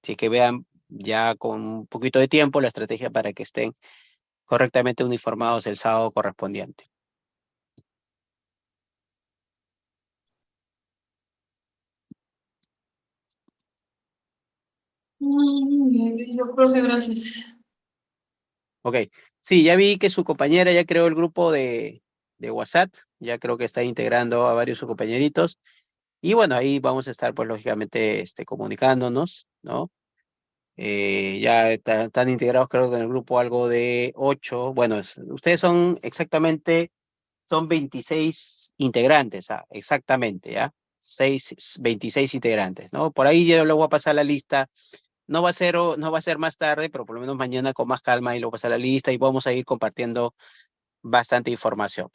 Así que vean ya con un poquito de tiempo la estrategia para que estén correctamente uniformados el sábado correspondiente. Yo creo que gracias. Ok, sí, ya vi que su compañera ya creó el grupo de WhatsApp, ya creo que está integrando a varios de sus compañeritos, y bueno, ahí vamos a estar pues lógicamente comunicándonos, ¿no? Ya están integrados creo que en el grupo algo de 8, bueno, ustedes son exactamente, son 26 integrantes, exactamente, ¿ya? 26 integrantes, ¿no? Por ahí yo le voy a pasar la lista. No va a ser más tarde, pero por lo menos mañana con más calma y luego pasar la lista y vamos a ir compartiendo bastante información.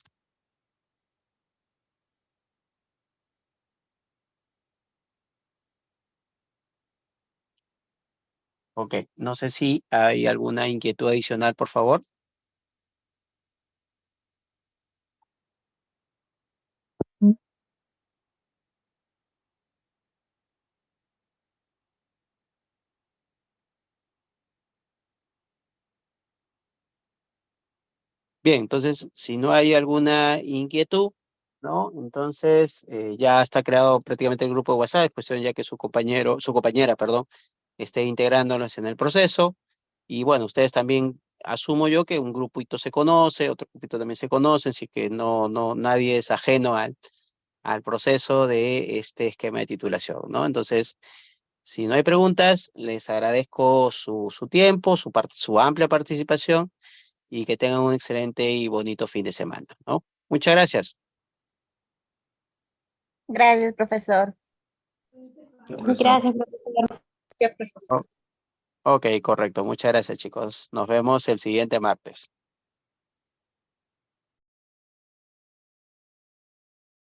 Ok, no sé si hay alguna inquietud adicional, por favor. Bien, entonces, si no hay alguna inquietud, ¿no? Entonces, ya está creado prácticamente el grupo de WhatsApp, es cuestión ya que su compañera, perdón, esté integrándolos en el proceso. Y bueno, ustedes también, asumo yo que un grupito se conoce, otro grupito también se conoce, así que nadie es ajeno al proceso de este esquema de titulación, ¿no? Entonces, si no hay preguntas, les agradezco su tiempo, su amplia participación y que tengan un excelente y bonito fin de semana, ¿no? Muchas gracias. Gracias, profesor. Gracias, profesor. Ok, correcto. Muchas gracias, chicos. Nos vemos el siguiente martes.